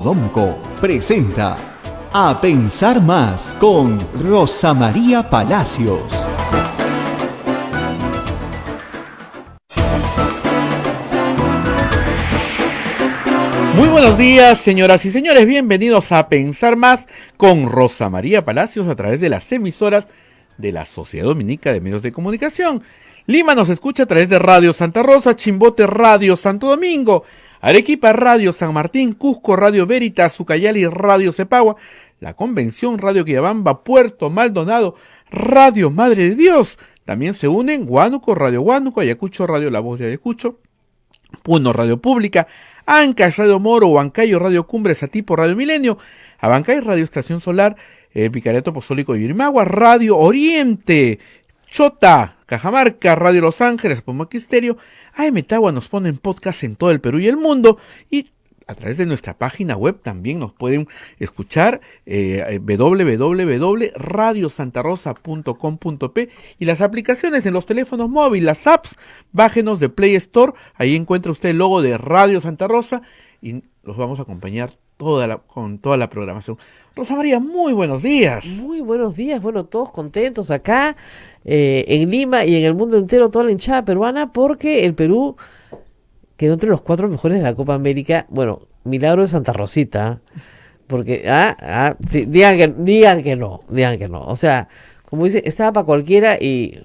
Domco presenta A Pensar Más con Rosa María Palacios. Muy buenos días, señoras y señores, bienvenidos a Pensar Más con Rosa María Palacios a través de las emisoras de la Sociedad Dominica de Medios de Comunicación. Lima nos escucha a través de Radio Santa Rosa, Chimbote Radio Santo Domingo, Arequipa Radio San Martín, Cusco Radio Veritas, Ucayali Radio Cepagua, La Convención Radio Quillabamba, Puerto Maldonado, Radio Madre de Dios. También se unen Huánuco Radio Huánuco, Ayacucho Radio La Voz de Ayacucho, Puno Radio Pública, Ancash Radio Moro, Huancayo Radio Cumbre, Satipo Radio Milenio, Abancay Radio Estación Solar, Vicariato Apostólico de Yurimagua, Radio Oriente, Chota, Cajamarca, Radio Los Ángeles, Pomaquisterio, AM Tagua nos ponen podcast en todo el Perú y el mundo, y a través de nuestra página web también nos pueden escuchar www.radiosantarosa.com.p y las aplicaciones en los teléfonos móviles, las apps, bájenos de Play Store, ahí encuentra usted el logo de Radio Santa Rosa y los vamos a acompañar con toda la programación. Rosa María, muy buenos días. Muy buenos días, bueno, todos contentos acá en Lima y en el mundo entero, toda la hinchada peruana, porque el Perú quedó entre los 4 mejores de la Copa América. Bueno, milagro de Santa Rosita, porque sí, digan que no. O sea, como dice, estaba para cualquiera y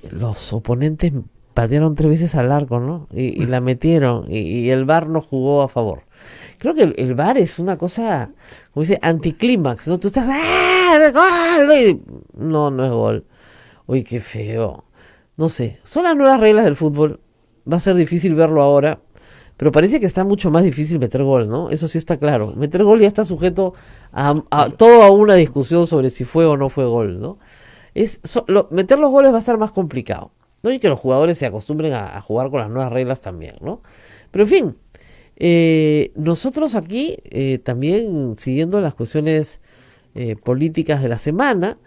los oponentes patearon 3 veces al arco, ¿no? Y la metieron y el VAR no jugó a favor. Creo que el VAR es una cosa, como dice, anticlímax, ¿no? Tú estás, ¡gol! No es gol. Uy, qué feo. No sé, son las nuevas reglas del fútbol. Va a ser difícil verlo ahora, pero parece que está mucho más difícil meter gol, ¿no? Eso sí está claro. Meter gol ya está sujeto a toda una discusión sobre si fue o no fue gol, ¿no? Meter los goles va a estar más complicado, ¿no? Y que los jugadores se acostumbren a jugar con las nuevas reglas también, ¿no? Pero en fin, nosotros aquí también siguiendo las cuestiones políticas de la semana,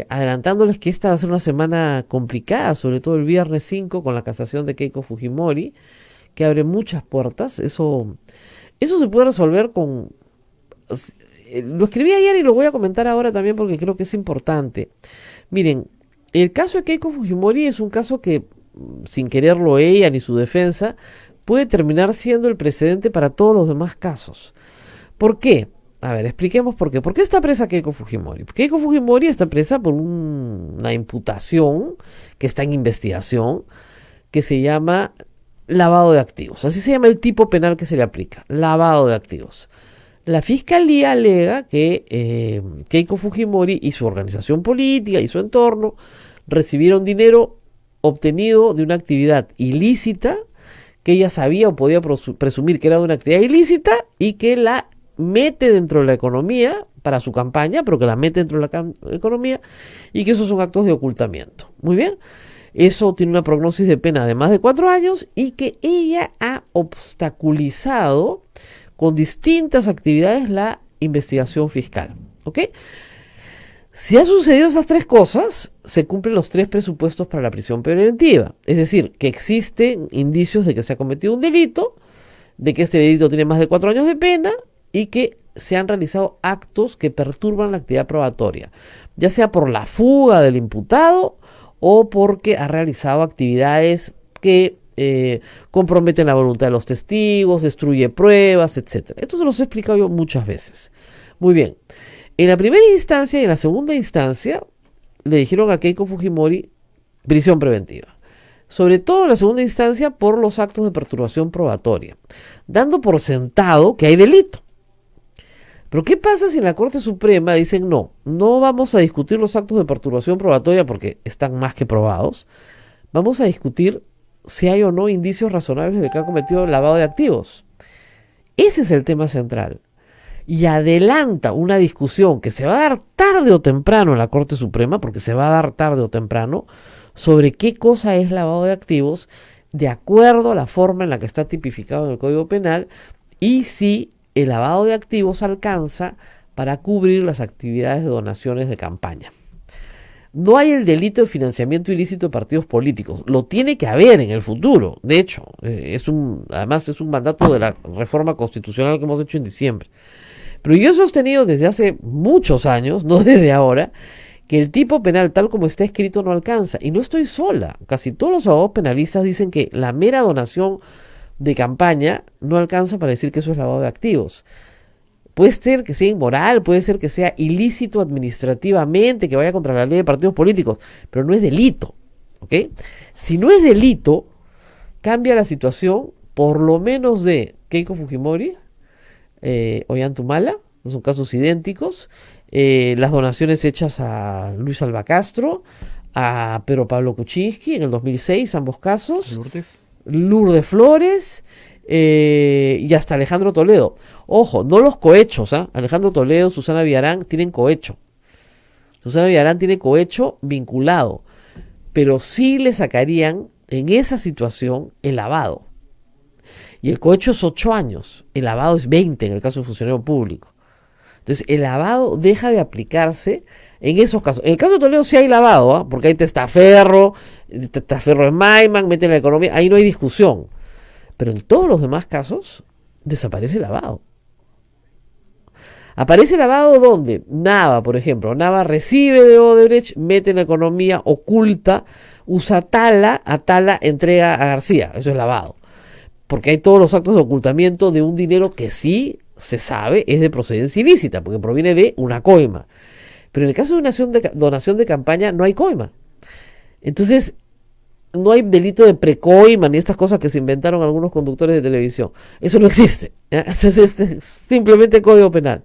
adelantándoles que esta va a ser una semana complicada, sobre todo el viernes 5 con la casación de Keiko Fujimori, que abre muchas puertas. Eso se puede resolver con... Lo escribí ayer y lo voy a comentar ahora también porque creo que es importante. Miren, el caso de Keiko Fujimori es un caso que, sin quererlo ella ni su defensa, puede terminar siendo el precedente para todos los demás casos. ¿Por qué? A ver, expliquemos por qué. ¿Por qué está presa Keiko Fujimori? Keiko Fujimori está presa por una imputación que está en investigación, que se llama lavado de activos. Así se llama el tipo penal que se le aplica, lavado de activos. La fiscalía alega que Keiko Fujimori y su organización política y su entorno recibieron dinero obtenido de una actividad ilícita, que ella sabía o podía presumir que era de una actividad ilícita y que la mete dentro de la economía para su campaña, pero que la mete dentro de la economía y que esos son actos de ocultamiento. Muy bien, eso tiene una prognosis de pena de más de 4 años y que ella ha obstaculizado con distintas actividades la investigación fiscal. ¿Ok? Si han sucedido esas 3 cosas, se cumplen los 3 presupuestos para la prisión preventiva. Es decir, que existen indicios de que se ha cometido un delito, de que este delito tiene más de 4 años de pena y que se han realizado actos que perturban la actividad probatoria, ya sea por la fuga del imputado o porque ha realizado actividades que comprometen la voluntad de los testigos, destruye pruebas, etc. Esto se los he explicado yo muchas veces. Muy bien. En la primera instancia y en la segunda instancia le dijeron a Keiko Fujimori prisión preventiva. Sobre todo en la segunda instancia por los actos de perturbación probatoria, dando por sentado que hay delito. Pero ¿qué pasa si en la Corte Suprema dicen no vamos a discutir los actos de perturbación probatoria porque están más que probados? Vamos a discutir si hay o no indicios razonables de que ha cometido lavado de activos. Ese es el tema central. Y adelanta una discusión que se va a dar tarde o temprano en la Corte Suprema, porque se va a dar tarde o temprano, sobre qué cosa es lavado de activos, de acuerdo a la forma en la que está tipificado en el Código Penal, y si el lavado de activos alcanza para cubrir las actividades de donaciones de campaña. No hay el delito de financiamiento ilícito de partidos políticos. Lo tiene que haber en el futuro. De hecho, además es un mandato de la reforma constitucional que hemos hecho en diciembre. Pero yo he sostenido desde hace muchos años, no desde ahora, que el tipo penal tal como está escrito no alcanza. Y no estoy sola. Casi todos los abogados penalistas dicen que la mera donación de campaña no alcanza para decir que eso es lavado de activos. Puede ser que sea inmoral, puede ser que sea ilícito administrativamente, que vaya contra la ley de partidos políticos, pero no es delito, ¿ok? Si no es delito, cambia la situación, por lo menos de Keiko Fujimori, Ollanta Humala, son casos idénticos, las donaciones hechas a Luis Alba Castro, a Pedro Pablo Kuczynski en el 2006, ambos casos, Lourdes Flores, y hasta Alejandro Toledo. Ojo, no los cohechos, ¿eh? Alejandro Toledo, Susana Villarán tienen cohecho. Susana Villarán tiene cohecho vinculado, pero sí le sacarían en esa situación el lavado. Y el cohecho es 8 años, el lavado es 20 en el caso de funcionario público. Entonces, el lavado deja de aplicarse en esos casos. En el caso de Toledo sí hay lavado, ¿eh? Porque hay testaferro es Maiman, mete en la economía, ahí no hay discusión. Pero en todos los demás casos desaparece el lavado. Aparece lavado donde Nava, por ejemplo. Nava recibe de Odebrecht, mete en la economía, oculta, usa a Tala entrega a García. Eso es lavado. Porque hay todos los actos de ocultamiento de un dinero que sí se sabe es de procedencia ilícita, porque proviene de una coima. Pero en el caso de donación de campaña no hay coima. Entonces, no hay delito de precoima ni estas cosas que se inventaron algunos conductores de televisión. Eso no existe. Entonces, es simplemente código penal.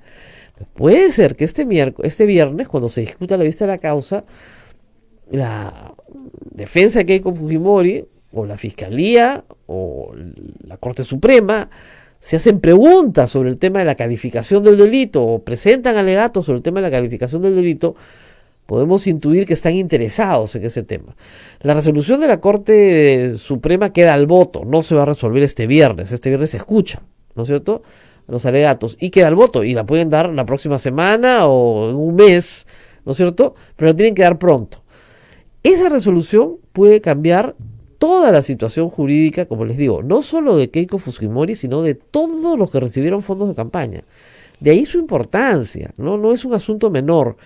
Puede ser que este viernes, cuando se discuta la vista de la causa, la defensa de Keiko Fujimori, o la Fiscalía, o la Corte Suprema, se hacen preguntas sobre el tema de la calificación del delito, o presentan alegatos sobre el tema de la calificación del delito, podemos intuir que están interesados en ese tema. La resolución de la Corte Suprema queda al voto, no se va a resolver este viernes se escucha, ¿no es cierto?, los alegatos, y queda al voto, y la pueden dar la próxima semana o en un mes, ¿no es cierto?, pero la tienen que dar pronto. Esa resolución puede cambiar toda la situación jurídica, como les digo, no solo de Keiko Fujimori, sino de todos los que recibieron fondos de campaña. De ahí su importancia, no es un asunto menor.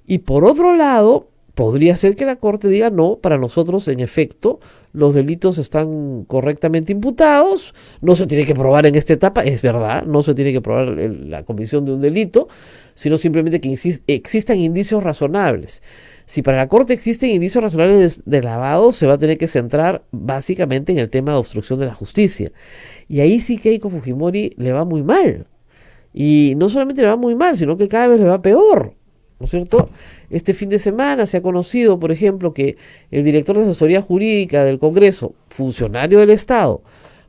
Y por otro lado, podría ser que la Corte diga no, para nosotros en efecto los delitos están correctamente imputados, no se tiene que probar en esta etapa, es verdad, no se tiene que probar la comisión de un delito, sino simplemente que existan indicios razonables. Si para la Corte existen indicios razonables de lavado, se va a tener que centrar básicamente en el tema de obstrucción de la justicia. Y ahí sí que Keiko Fujimori le va muy mal. Y no solamente le va muy mal, sino que cada vez le va peor, ¿no es cierto? Este fin de semana se ha conocido, por ejemplo, que el director de asesoría jurídica del Congreso, funcionario del Estado,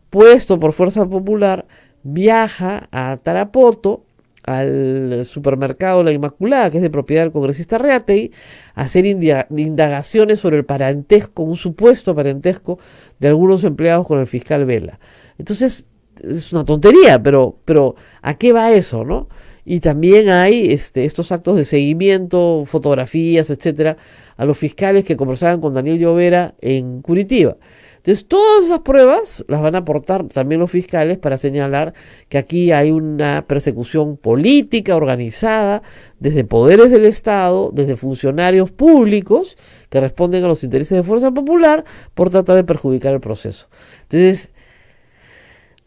puesto por Fuerza Popular, viaja a Tarapoto, al supermercado La Inmaculada, que es de propiedad del congresista Reatey, a hacer indagaciones sobre el parentesco, un supuesto parentesco de algunos empleados con el fiscal Vela. Entonces, es una tontería, pero ¿a qué va eso, no? Y también hay estos actos de seguimiento, fotografías, etcétera, a los fiscales que conversaban con Daniel Llovera en Curitiba. Entonces, todas esas pruebas las van a aportar también los fiscales para señalar que aquí hay una persecución política organizada desde poderes del Estado, desde funcionarios públicos que responden a los intereses de Fuerza Popular por tratar de perjudicar el proceso. Entonces,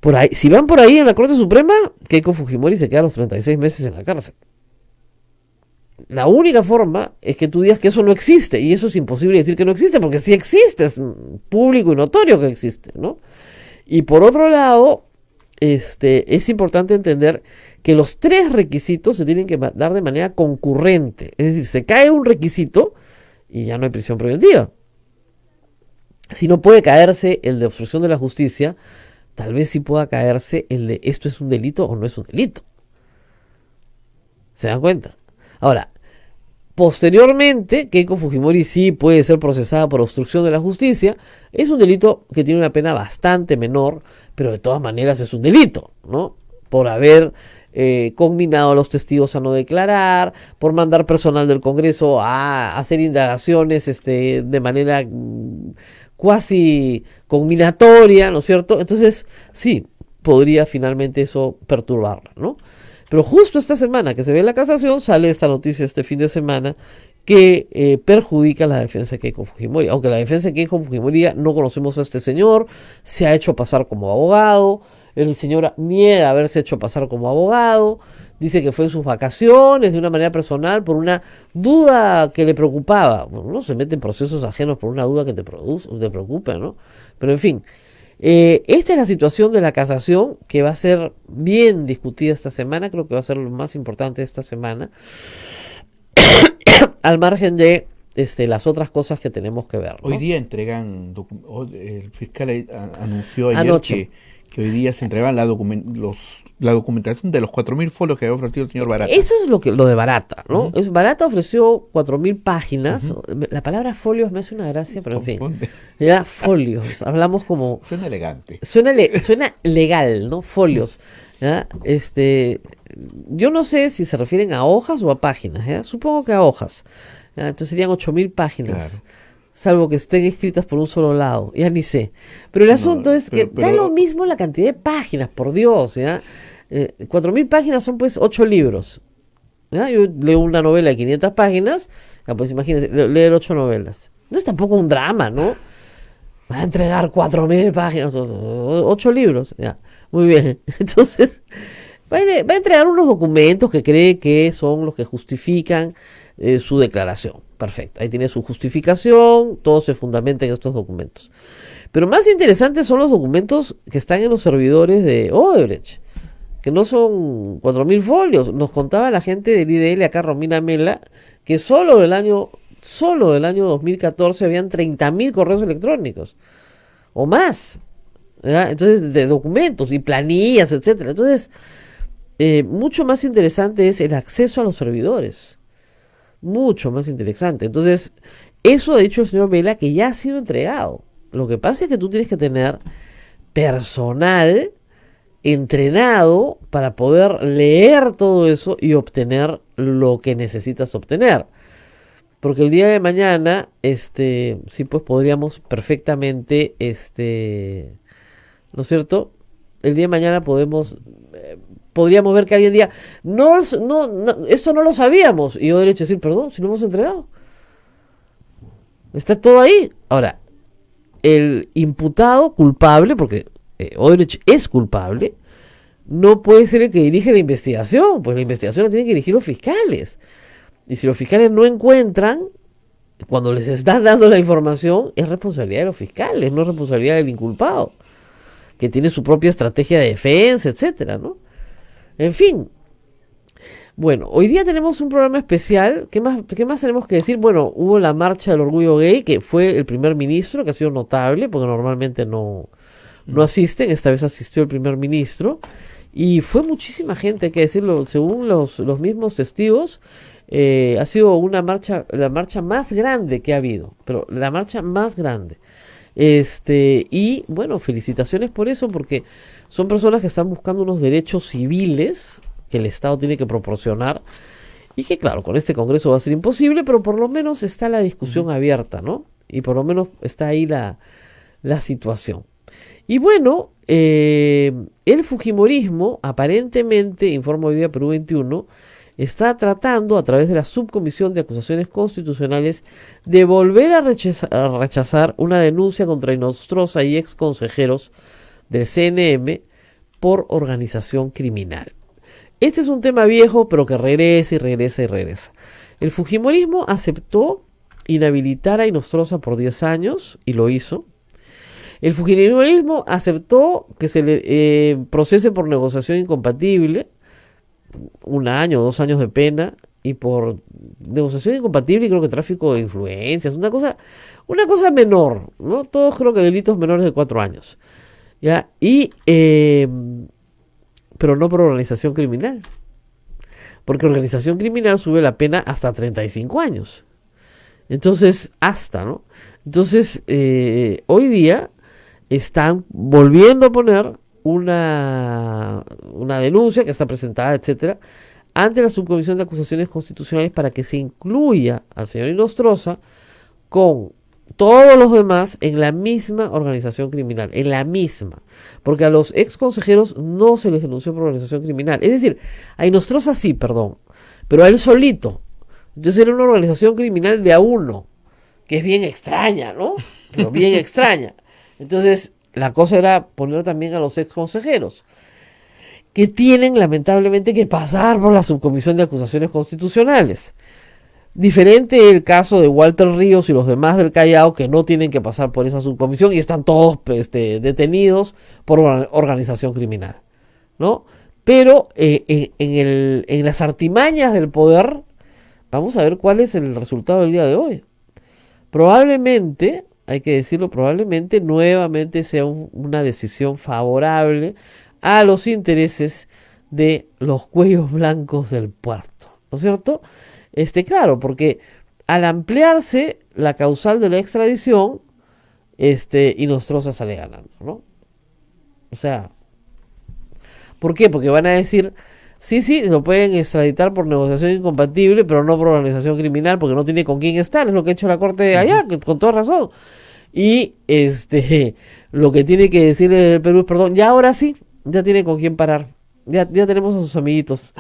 por ahí, si van por ahí en la Corte Suprema, Keiko Fujimori se queda los 36 meses en la cárcel. La única forma es que tú digas que eso no existe, y eso es imposible decir que no existe, porque sí existe, es público y notorio que existe, ¿no? Y por otro lado, es importante entender que los 3 requisitos se tienen que dar de manera concurrente, es decir, se cae un requisito y ya no hay prisión preventiva. Si no puede caerse el de obstrucción de la justicia, tal vez sí pueda caerse el de esto es un delito o no es un delito. ¿Se dan cuenta? Ahora, posteriormente, Keiko Fujimori sí puede ser procesada por obstrucción de la justicia. Es un delito que tiene una pena bastante menor, pero de todas maneras es un delito, ¿no? por haber conminado a los testigos a no declarar, por mandar personal del Congreso a hacer indagaciones de manera cuasi conminatoria, ¿no es cierto? Entonces, sí, podría finalmente eso perturbarla, ¿no? Pero justo esta semana que se ve la casación, sale esta noticia este fin de semana que perjudica la defensa de Keiko Fujimori. Aunque la defensa de Keiko Fujimori, no conocemos a este señor, se ha hecho pasar como abogado, el señor niega haberse hecho pasar como abogado, dice que fue en sus vacaciones de una manera personal por una duda que le preocupaba. Bueno, no se mete en procesos ajenos por una duda que te preocupa, ¿no? Pero en fin, esta es la situación de la casación que va a ser bien discutida esta semana, creo que va a ser lo más importante esta semana, al margen de las otras cosas que tenemos que ver, ¿no? Hoy día entregan, el fiscal anunció ayer Anoche. que hoy día se entregan la documentación de los 4.000 folios que había ofrecido el señor Barata. Eso es lo de Barata, ¿no? Uh-huh. Barata ofreció 4.000 páginas. Uh-huh. La palabra folios me hace una gracia, pero en fin. Confunde. Ya, folios. Hablamos como... Suena elegante. Suena legal, ¿no? Folios. ¿Ya? Yo no sé si se refieren a hojas o a páginas, ¿ya? Supongo que a hojas. ¿Ya? Entonces serían 8.000 páginas. Claro. Salvo que estén escritas por un solo lado, ya ni sé. Pero el asunto es que da lo mismo la cantidad de páginas, por Dios, ¿ya? 4.000 páginas son pues 8 libros. ¿Ya? Yo leo una novela de 500 páginas, ya pues imagínense, leer 8 novelas. No es tampoco un drama, ¿no? Va a entregar 4.000 páginas, 8 libros, ya. Muy bien. Entonces, va a entregar unos documentos que cree que son los que justifican su declaración. Perfecto, ahí tiene su justificación, todo se fundamenta en estos documentos. Pero más interesantes son los documentos que están en los servidores de Odebrecht, que no son 4.000 folios. Nos contaba la gente del IDL, acá Romina Mela, que solo del año 2014 habían 30.000 correos electrónicos, o más, ¿verdad? Entonces, de documentos y planillas, etcétera. Entonces, mucho más interesante es el acceso a los servidores. Mucho más interesante. Entonces, eso ha dicho el señor Vela, que ya ha sido entregado. Lo que pasa es que tú tienes que tener personal entrenado para poder leer todo eso y obtener lo que necesitas obtener. Porque el día de mañana, sí, pues podríamos perfectamente, ¿no es cierto? El día de mañana podríamos ver que alguien diga, no, esto no lo sabíamos. Y yo derecho a decir, perdón, si lo hemos entregado. Está todo ahí. Ahora, el imputado culpable, porque Odebrecht es culpable, no puede ser el que dirige la investigación, pues la investigación la tienen que dirigir los fiscales. Y si los fiscales no encuentran, cuando les están dando la información, es responsabilidad de los fiscales, no es responsabilidad del inculpado, que tiene su propia estrategia de defensa, etcétera, ¿no? En fin. Bueno, hoy día tenemos un programa especial. ¿Qué más tenemos que decir? Bueno, hubo la marcha del orgullo gay, que fue el primer ministro, que ha sido notable, porque normalmente no asisten. Esta vez asistió el primer ministro. Y fue muchísima gente, hay que decirlo, según los mismos testigos. Ha sido la marcha más grande que ha habido, pero la marcha más grande. Y bueno, felicitaciones por eso, porque son personas que están buscando unos derechos civiles que el Estado tiene que proporcionar, y que claro, con este Congreso va a ser imposible, pero por lo menos está la discusión abierta, ¿no? Y por lo menos está ahí la situación. Y bueno, el fujimorismo, aparentemente, informa hoy día Perú 21, está tratando, a través de la Subcomisión de Acusaciones Constitucionales, de volver a rechazar una denuncia contra Inostroza y ex consejeros del CNM por organización criminal. Este es un tema viejo, pero que regresa y regresa y regresa. El fujimorismo aceptó inhabilitar a Inostroza por 10 años, y lo hizo. El fujimorismo aceptó que se le procese por negociación incompatible, 1 año o 2 años de pena, y por negociación incompatible, y creo que tráfico de influencias, una cosa menor, ¿no? Todos creo que delitos menores de 4 años. ¿Ya? Pero no por organización criminal. Porque organización criminal sube la pena hasta 35 años. Entonces, hoy día están volviendo a poner una denuncia que está presentada, etcétera, ante la Subcomisión de Acusaciones Constitucionales para que se incluya al señor Inostroza con todos los demás en la misma organización criminal, en la misma, porque a los ex consejeros no se les denunció por organización criminal, es decir, a Inostroza sí, perdón, pero a él solito. Entonces era una organización criminal de a uno, que es bien extraña, ¿no? Pero bien extraña. Entonces la cosa era poner también a los ex consejeros, que tienen lamentablemente que pasar por la Subcomisión de Acusaciones Constitucionales. Diferente el caso de Walter Ríos y los demás del Callao, que no tienen que pasar por esa subcomisión y están todos detenidos por organización criminal, ¿no? Pero en las artimañas del poder, vamos a ver cuál es el resultado del día de hoy. Probablemente, hay que decirlo, probablemente nuevamente sea una decisión favorable a los intereses de los cuellos blancos del puerto, ¿no es cierto? Claro, porque al ampliarse la causal de la extradición, Inostroza sale ganando, ¿no? O sea, ¿por qué? Porque van a decir, sí, lo pueden extraditar por negociación incompatible, pero no por organización criminal, porque no tiene con quién estar, es lo que ha hecho la corte de allá, que con toda razón. Y lo que tiene que decirle el Perú es, perdón, ya ahora sí, ya tiene con quién parar, ya tenemos a sus amiguitos.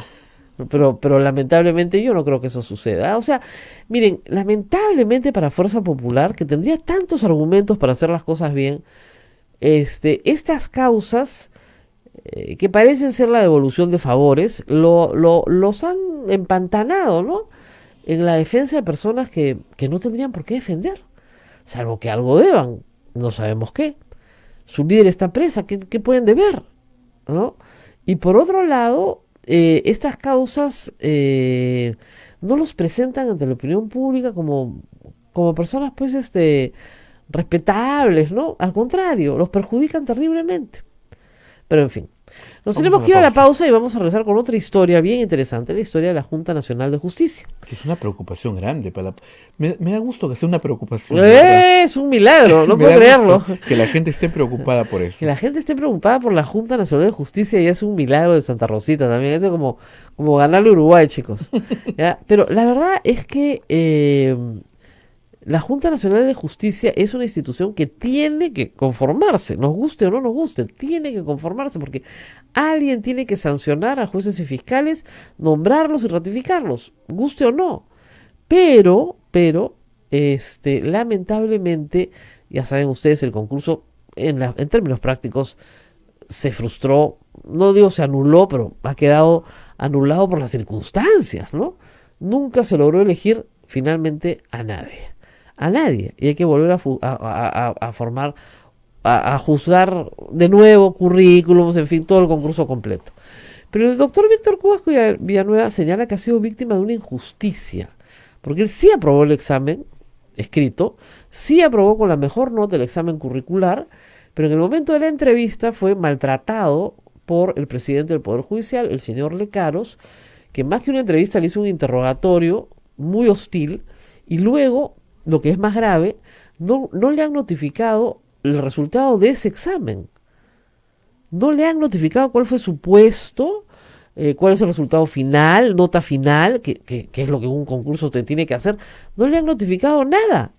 Pero lamentablemente yo no creo que eso suceda. O sea, miren, lamentablemente para Fuerza Popular, que tendría tantos argumentos para hacer las cosas bien, estas causas que parecen ser la devolución de favores, los han empantanado, ¿no? En la defensa de personas que no tendrían por qué defender, salvo que algo deban, no sabemos qué. Su líder está presa, ¿qué pueden deber? ¿No? Y por otro lado, estas causas no los presentan ante la opinión pública como personas pues respetables, ¿no? Al contrario, los perjudican terriblemente. Pero en fin, nos tenemos que ir a la pausa y vamos a regresar con otra historia bien interesante, la historia de la Junta Nacional de Justicia. Es una preocupación grande me da gusto que sea una preocupación. Es un milagro, no puedo creerlo. Que la gente esté preocupada por eso. Que la gente esté preocupada por la Junta Nacional de Justicia ya es un milagro de Santa Rosita también. Eso es como ganarle a Uruguay, chicos. ¿Ya? Pero la verdad es que la Junta Nacional de Justicia es una institución que tiene que conformarse, nos guste o no nos guste, tiene que conformarse porque alguien tiene que sancionar a jueces y fiscales, nombrarlos y ratificarlos, guste o no. Pero, lamentablemente, ya saben ustedes, el concurso en términos prácticos se frustró, no digo se anuló, pero ha quedado anulado por las circunstancias, ¿no? Nunca se logró elegir finalmente a nadie, y hay que volver a formar, a juzgar de nuevo currículums, en fin, todo el concurso completo. Pero el doctor Víctor Cubasco Villanueva señala que ha sido víctima de una injusticia, porque él sí aprobó el examen escrito, sí aprobó con la mejor nota el examen curricular, pero en el momento de la entrevista fue maltratado por el presidente del Poder Judicial, el señor Lecaros, que más que una entrevista le hizo un interrogatorio muy hostil, y luego, lo que es más grave, no le han notificado el resultado de ese examen. No le han notificado cuál fue su puesto, cuál es el resultado final, nota final, que es lo que un concurso te tiene que hacer. No le han notificado nada.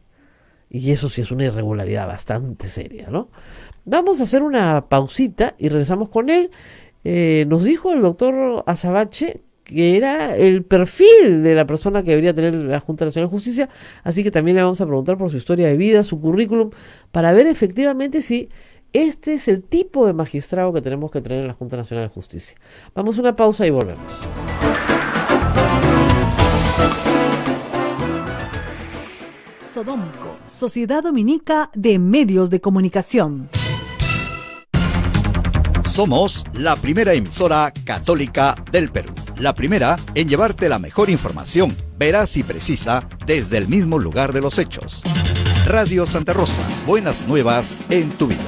Y eso sí es una irregularidad bastante seria, ¿no? Vamos a hacer una pausita y regresamos con él. Nos dijo el doctor Azabache que era el perfil de la persona que debería tener la Junta Nacional de Justicia, así que también le vamos a preguntar por su historia de vida, su currículum, para ver efectivamente si este es el tipo de magistrado que tenemos que tener en la Junta Nacional de Justicia. Vamos a una pausa y volvemos. Sodomco, Sociedad Dominica de Medios de Comunicación. Somos la primera emisora católica del Perú. La primera en llevarte la mejor información, veraz y precisa, desde el mismo lugar de los hechos. Radio Santa Rosa, buenas nuevas en tu vida.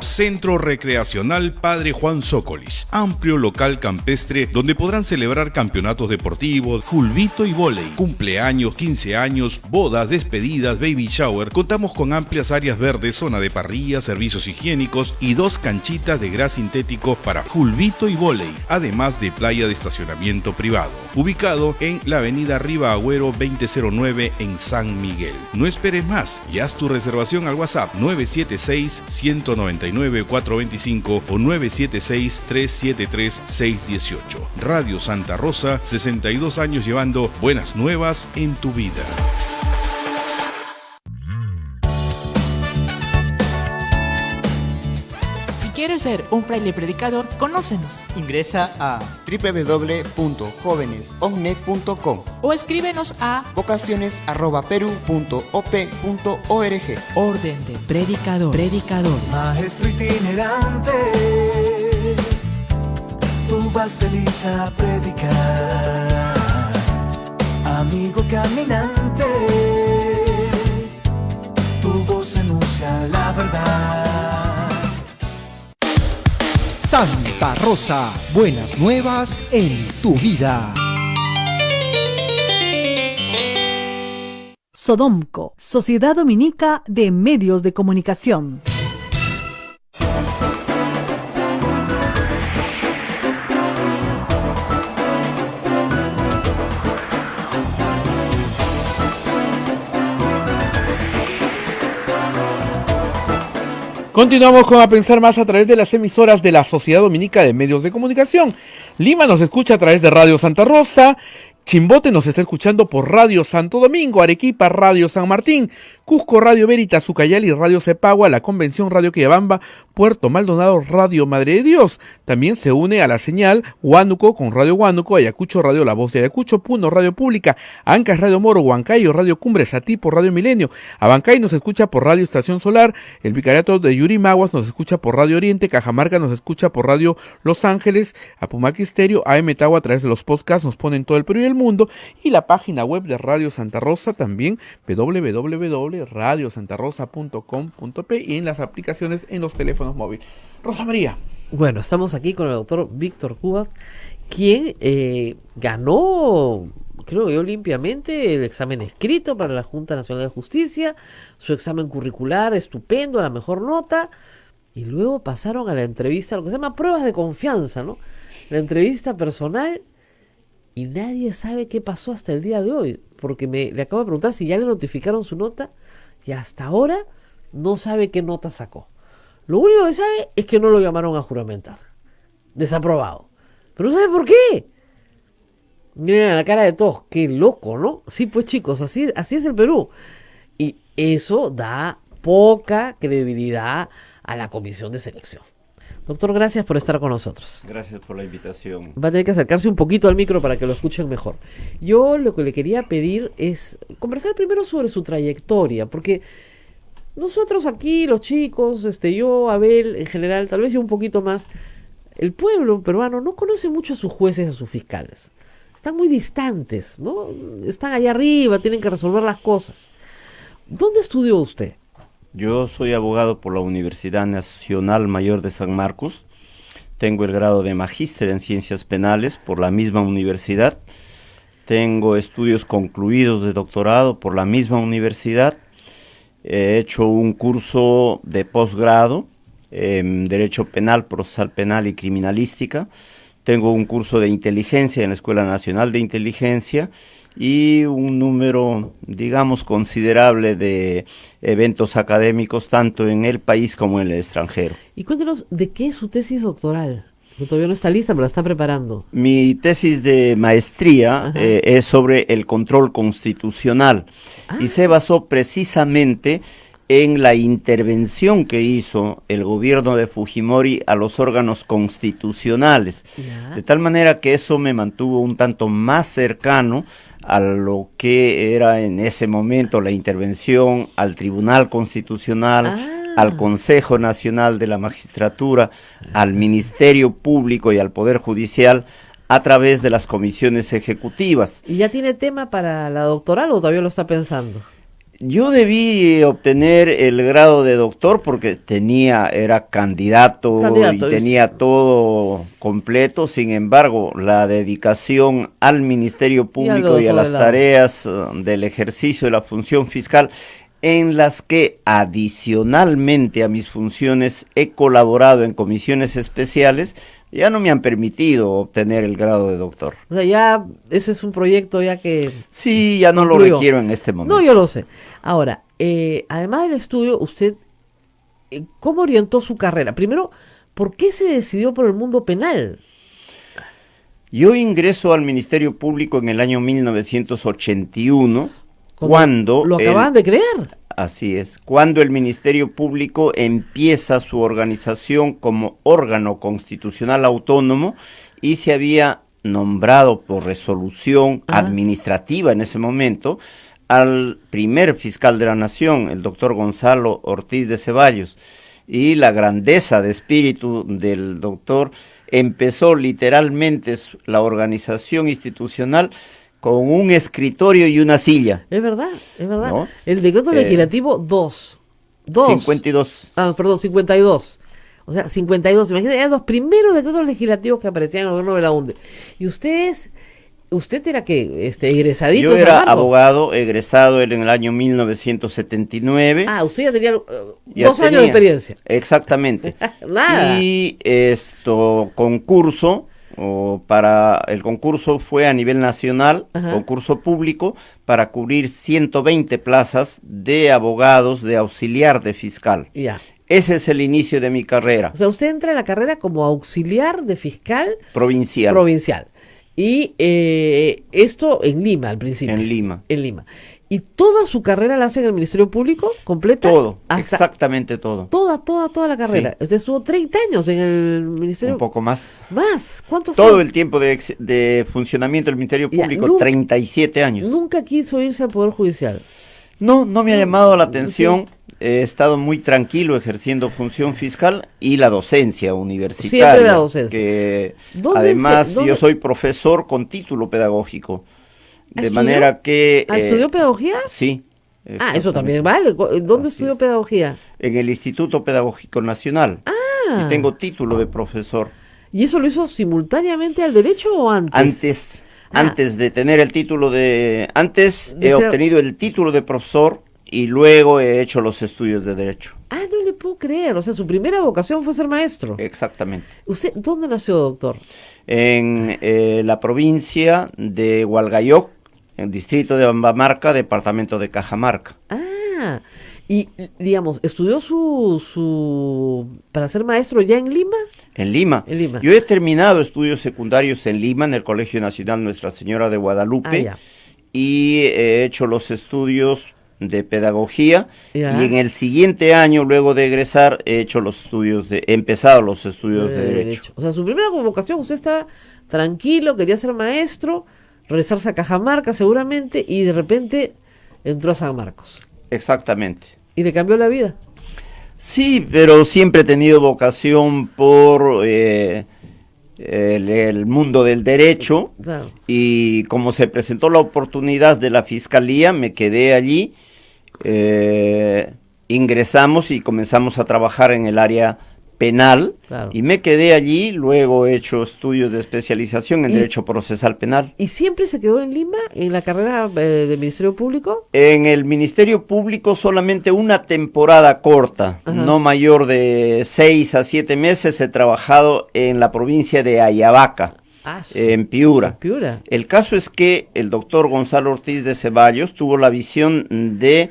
Centro Recreacional Padre Juan Zócolis, amplio local campestre donde podrán celebrar campeonatos deportivos, fulbito y vóley, cumpleaños, 15 años, bodas, despedidas, baby shower. Contamos con amplias áreas verdes, zona de parrilla, servicios higiénicos y 2 canchitas de gras sintético para fulbito y vóley, además de playa de estacionamiento privado. Ubicado en la avenida Riva Agüero 2009 en San Miguel. No esperes más y haz tu reservación al WhatsApp 976-199-425 o 976-373-618. Radio Santa Rosa, 62 años llevando buenas nuevas en tu vida. Si quieres ser un fraile predicador, conócenos. Ingresa a www.jovenesomnet.com O escríbenos a vocaciones@peru.op.org. Orden de Predicadores. Maestro itinerante, tú vas feliz a predicar. Amigo caminante, tu voz anuncia la verdad. Santa Rosa, buenas nuevas en tu vida. Sodomco, Sociedad Dominica de Medios de Comunicación. Continuamos con A Pensar Más a través de las emisoras de la Sociedad Dominica de Medios de Comunicación. Lima nos escucha a través de Radio Santa Rosa, Chimbote nos está escuchando por Radio Santo Domingo, Arequipa, Radio San Martín, Cusco, Radio Veritas, Ucayali, Radio Cepagua, La Convención, Radio Quillabamba, Puerto Maldonado, Radio Madre de Dios. También se une a la señal Huánuco con Radio Huánuco, Ayacucho, Radio La Voz de Ayacucho, Puno, Radio Pública, Ancas, Radio Moro, Huancayo, Radio Cumbres, Satipo, Radio Milenio. Abancay nos escucha por Radio Estación Solar, el Vicariato de Yurimaguas nos escucha por Radio Oriente, Cajamarca nos escucha por Radio Los Ángeles, Apumaque Estéreo, AM Tagua a través de los podcasts nos ponen todo el Perú y el mundo, y la página web de Radio Santa Rosa también, www.radiosantarosa.com.p, y en las aplicaciones en los teléfonos móviles. Rosa María. Bueno, estamos aquí con el doctor Víctor Cubas, quien ganó, creo yo limpiamente, el examen escrito para la Junta Nacional de Justicia, su examen curricular estupendo, la mejor nota, y luego pasaron a la entrevista, lo que se llama pruebas de confianza, ¿no? La entrevista personal, y nadie sabe qué pasó hasta el día de hoy, porque le acabo de preguntar si ya le notificaron su nota, y hasta ahora no sabe qué nota sacó. Lo único que sabe es que no lo llamaron a juramentar. Desaprobado. Pero no sabe por qué. Miren a la cara de todos. Qué loco, ¿no? Sí, pues chicos, así es el Perú. Y eso da poca credibilidad a la comisión de selección. Doctor, gracias por estar con nosotros. Gracias por la invitación. Va a tener que acercarse un poquito al micro para que lo escuchen mejor. Yo lo que le quería pedir es conversar primero sobre su trayectoria, porque nosotros aquí, los chicos, yo, Abel, en general, tal vez yo un poquito más, el pueblo peruano no conoce mucho a sus jueces, a sus fiscales. Están muy distantes, ¿no? Están allá arriba, tienen que resolver las cosas. ¿Dónde estudió usted? Yo soy abogado por la Universidad Nacional Mayor de San Marcos. Tengo el grado de magíster en Ciencias Penales por la misma universidad. Tengo estudios concluidos de doctorado por la misma universidad. He hecho un curso de posgrado en Derecho Penal, Procesal Penal y Criminalística. Tengo un curso de inteligencia en la Escuela Nacional de Inteligencia y un número, digamos, considerable de eventos académicos tanto en el país como en el extranjero. Y cuéntenos, ¿de qué es su tesis doctoral? Que todavía no está lista, pero la está preparando. Mi tesis de maestría es sobre el control constitucional y se basó precisamente en la intervención que hizo el gobierno de Fujimori a los órganos constitucionales. De tal manera que eso me mantuvo un tanto más cercano a lo que era en ese momento la intervención al Tribunal Constitucional, al Consejo Nacional de la Magistratura, al Ministerio Público y al Poder Judicial a través de las comisiones ejecutivas. ¿Y ya tiene tema para la doctoral o todavía lo está pensando? Yo debí obtener el grado de doctor porque era candidato y tenía todo completo. Sin embargo, la dedicación al Ministerio Público y a las tareas del ejercicio de la función fiscal, en las que adicionalmente a mis funciones he colaborado en comisiones especiales, ya no me han permitido obtener el grado de doctor. O sea, ya ese es un proyecto ya que... Sí, ya no lo requiero en este momento. No, yo lo sé. Ahora, además del estudio, usted, ¿cómo orientó su carrera? Primero, ¿por qué se decidió por el mundo penal? Yo ingreso al Ministerio Público en el año 1981, cuando lo acababan de crear. Así es, cuando el Ministerio Público empieza su organización como órgano constitucional autónomo y se había nombrado por resolución administrativa en ese momento al primer fiscal de la nación, el doctor Gonzalo Ortiz de Ceballos. Y la grandeza de espíritu del doctor empezó literalmente la organización institucional con un escritorio y una silla. Es verdad, es verdad. ¿No? El decreto legislativo 52. Ah, perdón, 52. O sea, 52. Imagínate, eran los primeros decretos legislativos que aparecían en el gobierno de la UNDE. Y usted era que egresadito. Yo era abogado, egresado en el año 1979. Ah, usted ya tenía 2 años de experiencia. Exactamente. Nada. Y concurso. Para el concurso fue a nivel nacional, concurso público, para cubrir 120 plazas de abogados de auxiliar de fiscal. Ya. Ese es el inicio de mi carrera. O sea, usted entra en la carrera como auxiliar de fiscal provincial. Y esto en Lima al principio. En Lima. ¿Y toda su carrera la hace en el Ministerio Público completa? Todo, exactamente todo. Toda la carrera. Sí. Usted estuvo 30 años en el Ministerio. Un poco más. ¿Más? ¿Cuántos Todo años? El tiempo de funcionamiento del Ministerio Público, 37 años. ¿Nunca quiso irse al Poder Judicial? No me ha llamado la atención. Sí. He estado muy tranquilo ejerciendo función fiscal y la docencia universitaria. Siempre la docencia. Que además yo soy profesor con título pedagógico. De manera que... ¿Estudió pedagogía? Sí. Eso también vale. ¿Dónde estudió pedagogía? En el Instituto Pedagógico Nacional. Y tengo título de profesor. ¿Y eso lo hizo simultáneamente al derecho o antes? Antes de tener el título de... he obtenido el título de profesor y luego he hecho los estudios de derecho. No le puedo creer. O sea, su primera vocación fue ser maestro. Exactamente. ¿Usted dónde nació, doctor? En la provincia de Hualgayoc, en el distrito de Bambamarca, departamento de Cajamarca. Y, digamos, ¿estudió para ser maestro ya en Lima? En Lima. Yo he terminado estudios secundarios en Lima, en el Colegio Nacional Nuestra Señora de Guadalupe, y he hecho los estudios de pedagogía, y en el siguiente año, luego de egresar, he empezado los estudios de derecho. O sea, su primera convocación, usted estaba tranquilo, quería ser maestro, regresarse a Cajamarca seguramente, y de repente entró a San Marcos. Exactamente. ¿Y le cambió la vida? Sí, pero siempre he tenido vocación por el mundo del derecho. Claro. Y como se presentó la oportunidad de la fiscalía, me quedé allí, ingresamos y comenzamos a trabajar en el área penal, y me quedé allí. Luego he hecho estudios de especialización en Derecho Procesal Penal. ¿Y siempre se quedó en Lima, en la carrera del Ministerio Público? En el Ministerio Público solamente una temporada corta, no mayor de 6 a 7 meses, he trabajado en la provincia de Ayabaca, en Piura. El caso es que el doctor Gonzalo Ortiz de Ceballos tuvo la visión de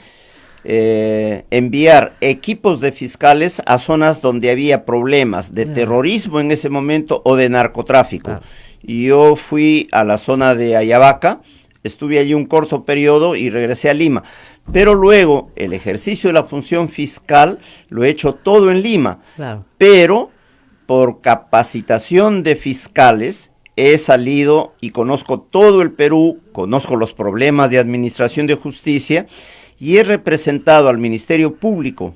enviar equipos de fiscales a zonas donde había problemas de terrorismo en ese momento o de narcotráfico. Y yo fui a la zona de Ayabaca, estuve allí un corto periodo y regresé a Lima. Pero luego el ejercicio de la función fiscal lo he hecho todo en Lima. Pero por capacitación de fiscales he salido y conozco todo el Perú, conozco los problemas de administración de justicia, y he representado al Ministerio Público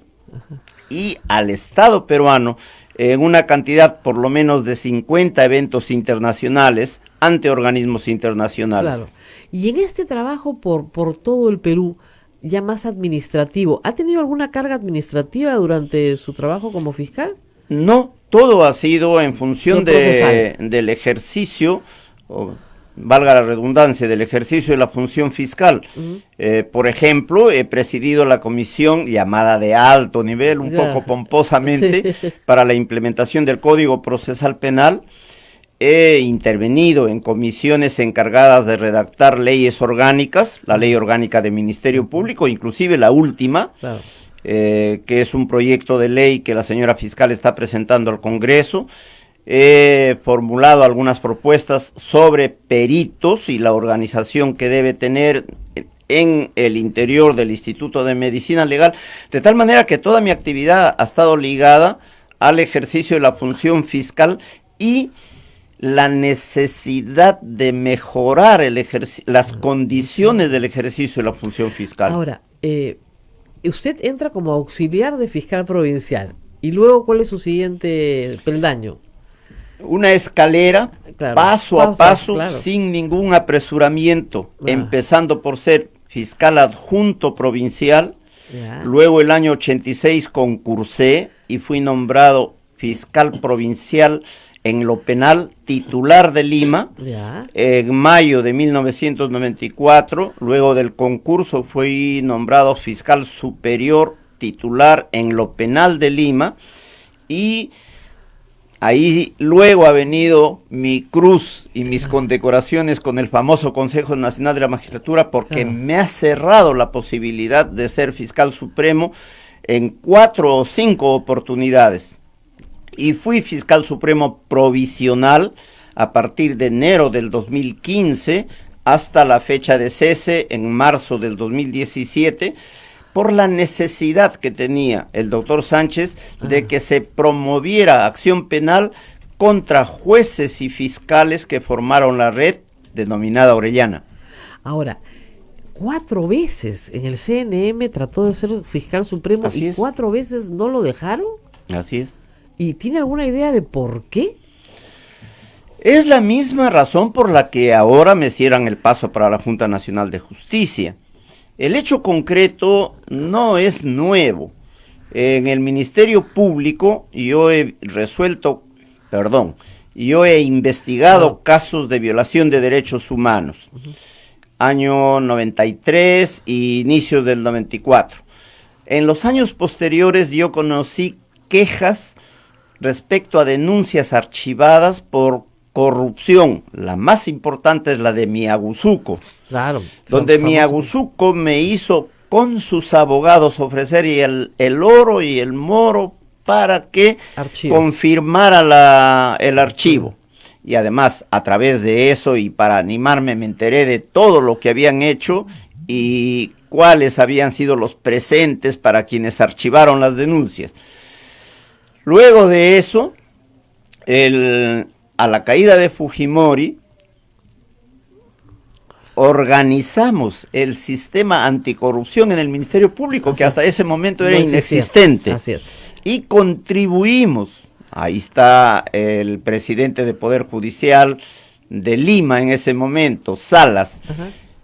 y al Estado peruano en una cantidad por lo menos de 50 eventos internacionales ante organismos internacionales. Y en este trabajo por todo el Perú, ya más administrativo. ¿Ha tenido alguna carga administrativa durante su trabajo como fiscal? No, todo ha sido en función del ejercicio, valga la redundancia, del ejercicio de la función fiscal. Por ejemplo, he presidido la comisión llamada de alto nivel, un poco pomposamente, para la implementación del Código Procesal Penal. He intervenido en comisiones encargadas de redactar leyes orgánicas, la Ley Orgánica del Ministerio Público, inclusive la última, que es un proyecto de ley que la señora fiscal está presentando al Congreso. He formulado algunas propuestas sobre peritos y la organización que debe tener en el interior del Instituto de Medicina Legal, de tal manera que toda mi actividad ha estado ligada al ejercicio de la función fiscal y la necesidad de mejorar las condiciones del ejercicio de la función fiscal. Ahora, usted entra como auxiliar de fiscal provincial, y luego, ¿cuál es su siguiente peldaño? Una escalera, paso a paso, sin ningún apresuramiento, empezando por ser fiscal adjunto provincial. Luego el año 86 concursé y fui nombrado fiscal provincial en lo penal titular de Lima. En mayo de 1994, luego del concurso, fui nombrado fiscal superior titular en lo penal de Lima, y ahí luego ha venido mi cruz y mis condecoraciones con el famoso Consejo Nacional de la Magistratura, porque me ha cerrado la posibilidad de ser fiscal supremo en 4 o 5 oportunidades. Y fui fiscal supremo provisional a partir de enero del 2015 hasta la fecha de cese en marzo del 2017, por la necesidad que tenía el doctor Sánchez de que se promoviera acción penal contra jueces y fiscales que formaron la red denominada Orellana. Ahora, 4 veces en el CNM trató de ser fiscal supremo. Así y es. 4 veces no lo dejaron. Así es. ¿Y tiene alguna idea de por qué? Es la misma razón por la que ahora me cierran el paso para la Junta Nacional de Justicia. El hecho concreto no es nuevo. En el Ministerio Público yo he investigado casos de violación de derechos humanos. Año 93 y inicios del 94. En los años posteriores yo conocí quejas respecto a denuncias archivadas por corrupción. La más importante es la de Miaguzuco, donde Miaguzuco me hizo con sus abogados ofrecer el oro y el moro para que confirmara el archivo. Y además, a través de eso y para animarme, me enteré de todo lo que habían hecho y cuáles habían sido los presentes para quienes archivaron las denuncias. Luego de eso, a la caída de Fujimori, organizamos el sistema anticorrupción en el Ministerio Público, que hasta ese momento era inexistente. Así es. Y contribuimos, ahí está el presidente de Poder Judicial de Lima en ese momento, Salas.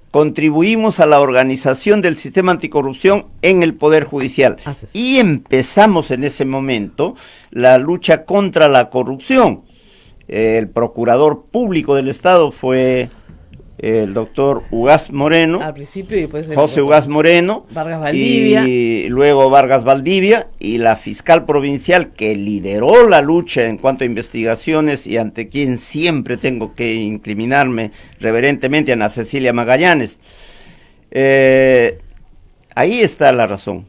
Contribuimos a la organización del sistema anticorrupción en el Poder Judicial. Y empezamos en ese momento la lucha contra la corrupción. El procurador público del Estado fue el doctor Ugaz Moreno, al principio, y después José Ugaz Moreno, Vargas Valdivia, y luego Vargas Valdivia, y la fiscal provincial que lideró la lucha en cuanto a investigaciones y ante quien siempre tengo que incriminarme reverentemente, Ana Cecilia Magallanes. Ahí está la razón.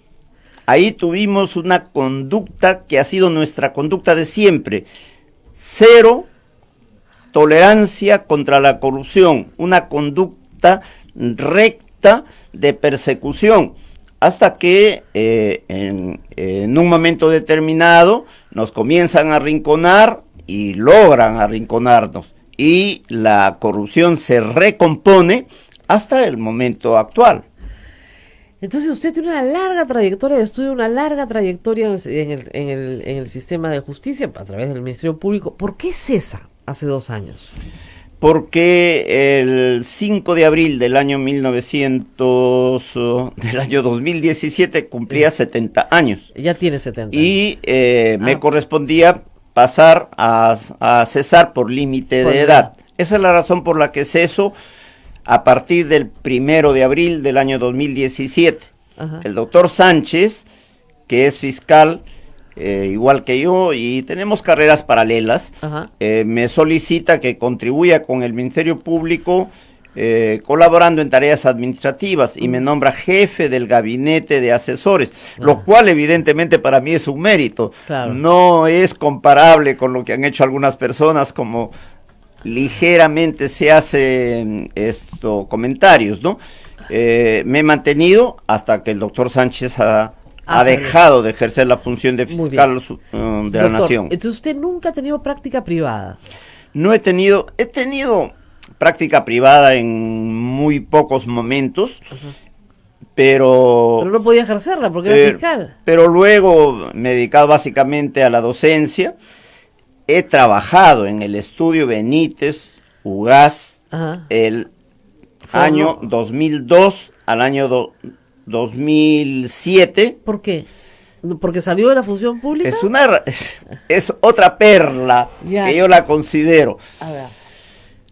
Ahí tuvimos una conducta que ha sido nuestra conducta de siempre: cero tolerancia contra la corrupción, una conducta recta de persecución, hasta que en un momento determinado nos comienzan a arrinconar y logran arrinconarnos, y la corrupción se recompone hasta el momento actual. Entonces usted tiene una larga trayectoria de estudio, una larga trayectoria en el sistema de justicia a través del Ministerio Público. ¿Por qué cesa hace 2 años? porque el 5 de abril del año 2017 cumplía 70 años. Ya tiene 70 y me correspondía pasar a cesar por límite de edad. Esa es la razón por la que ceso a partir del 1 de abril del año 2017. Ajá. El doctor Sánchez, que es fiscal, igual que yo, y tenemos carreras paralelas, me solicita que contribuya con el Ministerio Público colaborando en tareas administrativas y me nombra jefe del gabinete de asesores, lo cual evidentemente para mí es un mérito. Claro. No es comparable con lo que han hecho algunas personas, como ligeramente se hacen comentarios, ¿no? Me he mantenido hasta que el doctor Sánchez ha dejado de ejercer la función de fiscal de la nación. Entonces usted nunca ha tenido práctica privada. No he tenido práctica privada en muy pocos momentos, pero no podía ejercerla porque era fiscal. Pero luego me he dedicado básicamente a la docencia. He trabajado en el estudio Benítez, UGAS, el año 2002 al año 2007. ¿Por qué? ¿Porque salió de la función pública? Es otra perla que yo la considero. A ver.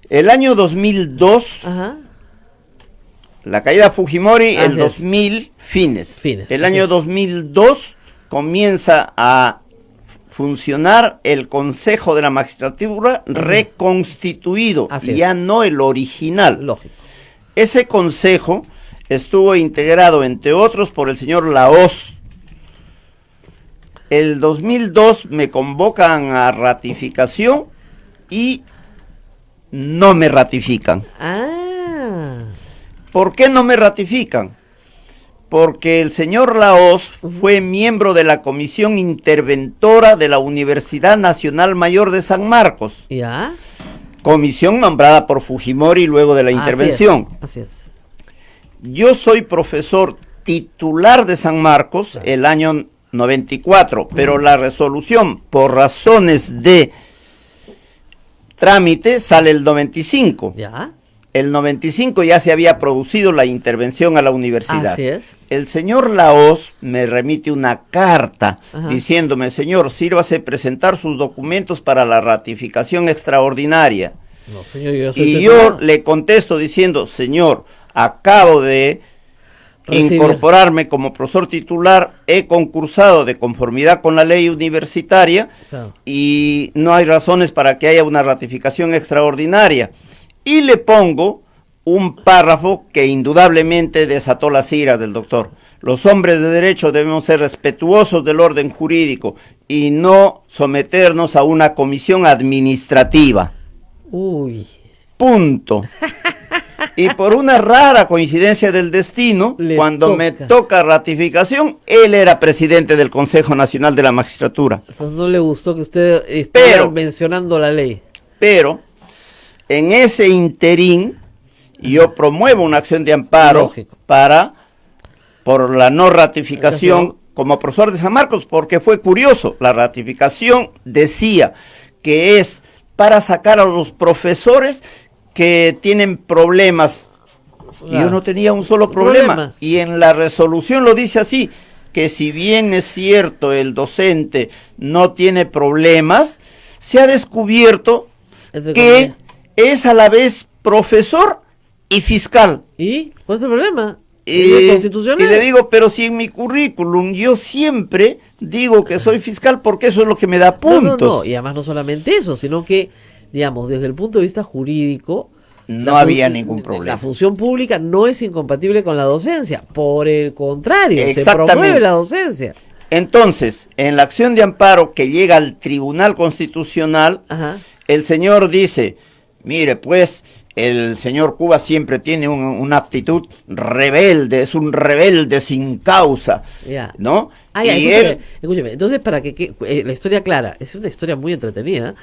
El año 2002, la caída de Fujimori, el 2000, fines. El año 2002 comienza a funcionar el Consejo de la Magistratura reconstituido, ya no el original. Lógico. Ese consejo estuvo integrado, entre otros, por el señor Lahoz. El 2002 me convocan a ratificación y no me ratifican. ¿Por qué no me ratifican? Porque el señor Lahoz fue miembro de la Comisión Interventora de la Universidad Nacional Mayor de San Marcos. ¿Ya? Comisión nombrada por Fujimori luego de la intervención. Así es. Yo soy profesor titular de San Marcos el año 94, pero la resolución, por razones de trámite, sale el 95. ¿Ya? El 95 ya se había producido la intervención a la universidad. Así es. El señor Lahoz me remite una carta diciéndome: señor, sírvase presentar sus documentos para la ratificación extraordinaria. No, señor, yo le contesto diciendo: señor, acabo de incorporarme como profesor titular, he concursado de conformidad con la ley universitaria y no hay razones para que haya una ratificación extraordinaria. Y le pongo un párrafo que indudablemente desató las iras del doctor. Los hombres de derecho debemos ser respetuosos del orden jurídico y no someternos a una comisión administrativa. Uy. Punto. Y por una rara coincidencia del destino, me toca ratificación, él era presidente del Consejo Nacional de la Magistratura. Pues no le gustó que usted estuviera mencionando la ley. Pero en ese interín, yo promuevo una acción de amparo por la no ratificación como profesor de San Marcos, porque fue curioso. La ratificación decía que es para sacar a los profesores que tienen problemas. Y yo no tenía un solo problema. Y en la resolución lo dice así, que si bien es cierto el docente no tiene problemas, se ha descubierto que es a la vez profesor y fiscal. ¿Y cuál es el problema? ¿Constitucional? Y le digo, pero si en mi currículum yo siempre digo que soy fiscal porque eso es lo que me da puntos. No, y además no solamente eso, sino que, digamos, desde el punto de vista jurídico, no había ningún problema. La función pública no es incompatible con la docencia, por el contrario, se promueve la docencia. Entonces, en la acción de amparo que llega al Tribunal Constitucional, el señor dice: mire, pues, el señor Cuba siempre tiene una actitud rebelde, es un rebelde sin causa, ¿no? Escúcheme, entonces, para que la historia clara, es una historia muy entretenida.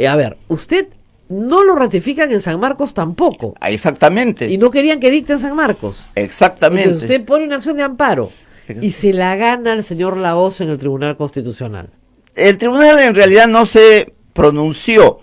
A ver, usted no lo ratifican en San Marcos tampoco. Exactamente. Y no querían que dicte en San Marcos. Exactamente. Entonces usted pone una acción de amparo y se la gana el señor Lahoz en el Tribunal Constitucional. El tribunal en realidad no se pronunció,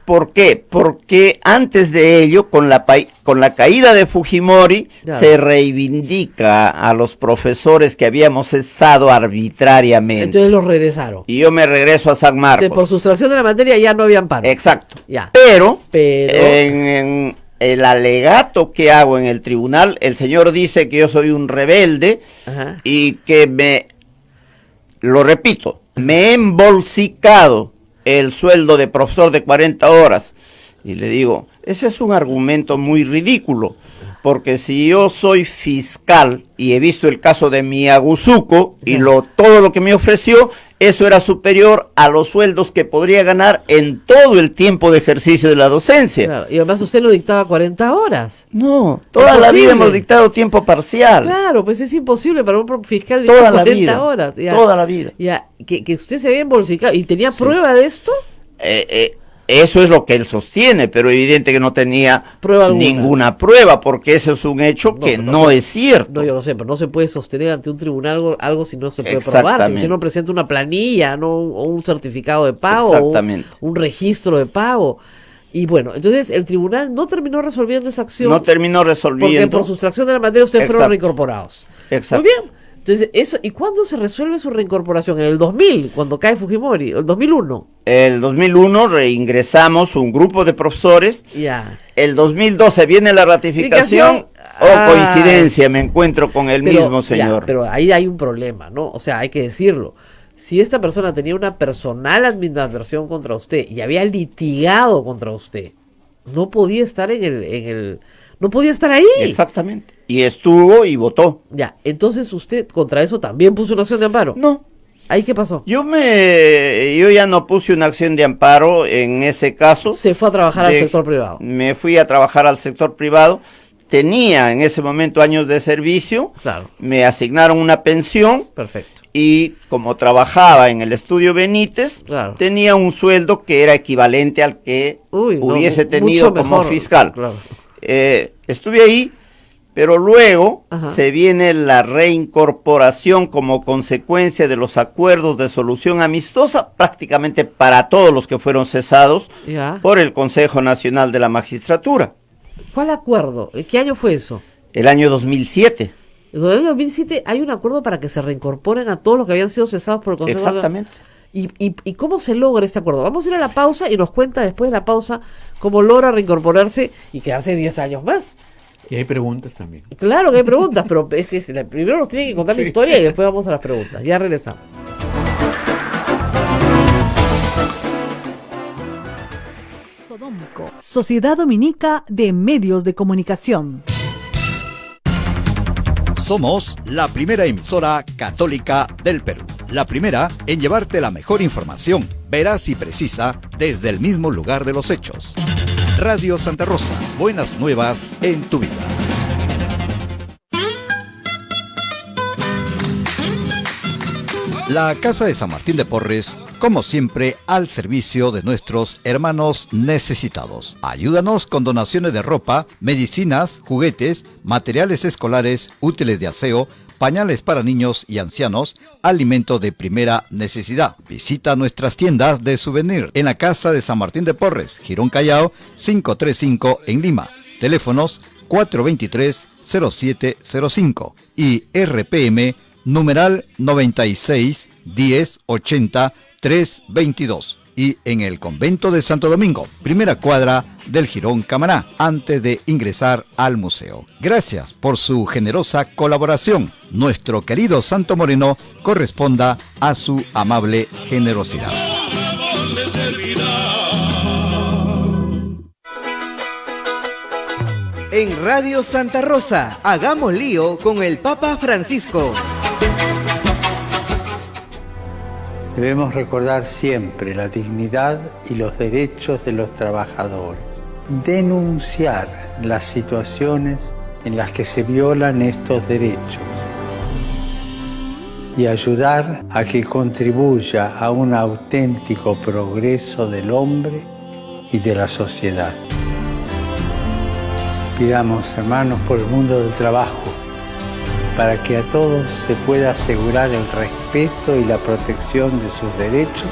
¿Por qué? Porque antes de ello, con la caída de Fujimori, Claro. se reivindica a los profesores que habíamos cesado arbitrariamente. Entonces los regresaron. Y yo me regreso a San Marcos. Por sustracción de la materia ya no había amparo. Exacto. Ya. Pero Pero- en el alegato que hago en el tribunal, el señor dice que yo soy un rebelde Ajá. y que lo repito, me he embolsicado el sueldo de profesor de 40 horas. Y le digo, ese es un argumento muy ridículo, porque si yo soy fiscal y he visto el caso de Miyaguzuko y todo lo que me ofreció, eso era superior a los sueldos que podría ganar en todo el tiempo de ejercicio de la docencia. Claro, y además usted no dictaba 40 horas. No, toda la vida hemos dictado tiempo parcial. Claro, pues es imposible para un fiscal Toda dictar la 40 vida, horas. Ya. toda la vida. Ya, que usted se había embolsicado. ¿Y tenía prueba de esto? Eso es lo que él sostiene, pero evidente que no tenía Prueba alguna. ninguna prueba, porque eso es un hecho que no es cierto. No, yo lo sé, pero no se puede sostener ante un tribunal algo si no se puede probar. Si Exactamente. usted no presenta una planilla, no o un certificado de pago, Exactamente. o un registro de pago. Y bueno, entonces el tribunal no terminó resolviendo esa acción. No terminó resolviendo. Porque por sustracción de la materia ustedes fueron Exacto. reincorporados. Exacto. Muy bien. Entonces, eso, ¿y cuándo se resuelve su reincorporación? ¿En el 2000, cuando cae Fujimori? ¿El 2001? El 2001 reingresamos un grupo de profesores. Ya. El 2012 viene la ratificación. Coincidencia, me encuentro con el mismo señor. Ya, pero ahí hay un problema, ¿no? O sea, hay que decirlo. Si esta persona tenía una personal animadversión contra usted y había litigado contra usted, no podía estar no podía estar ahí. Exactamente. Y estuvo y votó. Ya, entonces usted contra eso también puso una acción de amparo. No. ¿Ahí qué pasó? Yo ya no puse una acción de amparo en ese caso. Se fue a trabajar al sector privado. Me fui a trabajar al sector privado. Tenía en ese momento años de servicio. Claro. Me asignaron una pensión. Perfecto. Y como trabajaba en el estudio Benítez, Claro. tenía un sueldo que era equivalente al que hubiese tenido mucho como mejor, fiscal. claro. Estuve ahí, pero luego Ajá. se viene la reincorporación como consecuencia de los acuerdos de solución amistosa prácticamente para todos los que fueron cesados Ya. por el Consejo Nacional de la Magistratura. ¿Cuál acuerdo? ¿Qué año fue eso? El año 2007. En el año 2007 hay un acuerdo para que se reincorporen a todos los que habían sido cesados por el Consejo. Exactamente. ¿Y cómo se logra este acuerdo? Vamos a ir a la pausa y nos cuenta después de la pausa cómo logra reincorporarse y quedarse 10 años más. Y hay preguntas también. Claro que hay preguntas, pero primero nos tienen que contar la historia y después vamos a las preguntas. Ya regresamos. Sodómico, Sociedad Dominica de Medios de Comunicación. Somos la primera emisora católica del Perú. La primera en llevarte la mejor información, veraz y precisa, desde el mismo lugar de los hechos. Radio Santa Rosa, buenas nuevas en tu vida. La Casa de San Martín de Porres, como siempre, al servicio de nuestros hermanos necesitados. Ayúdanos con donaciones de ropa, medicinas, juguetes, materiales escolares, útiles de aseo, pañales para niños y ancianos, alimentos de primera necesidad. Visita nuestras tiendas de souvenir en la Casa de San Martín de Porres, Girón Callao, 535 en Lima. Teléfonos 423-0705 y RPM numeral 96 10 80 322 y en el convento de Santo Domingo, primera cuadra del Jirón Camaná, antes de ingresar al museo. Gracias por su generosa colaboración. Nuestro querido Santo Moreno corresponda a su amable generosidad. En Radio Santa Rosa, hagamos lío con el Papa Francisco. Debemos recordar siempre la dignidad y los derechos de los trabajadores. Denunciar las situaciones en las que se violan estos derechos. Y ayudar a que contribuya a un auténtico progreso del hombre y de la sociedad. Pidamos, hermanos, por el mundo del trabajo, para que a todos se pueda asegurar el respeto y la protección de sus derechos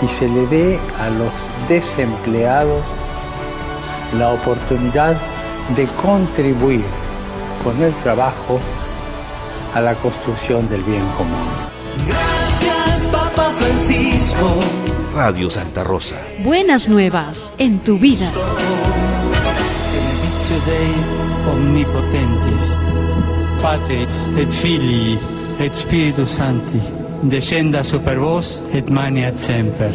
y se le dé a los desempleados la oportunidad de contribuir con el trabajo a la construcción del bien común. Gracias, Papa Francisco. Radio Santa Rosa. Buenas nuevas en tu vida. Benedictio Dei omnipotentis, Patris et Filii et Spiritus Sancti, descenda super vos et maneat semper.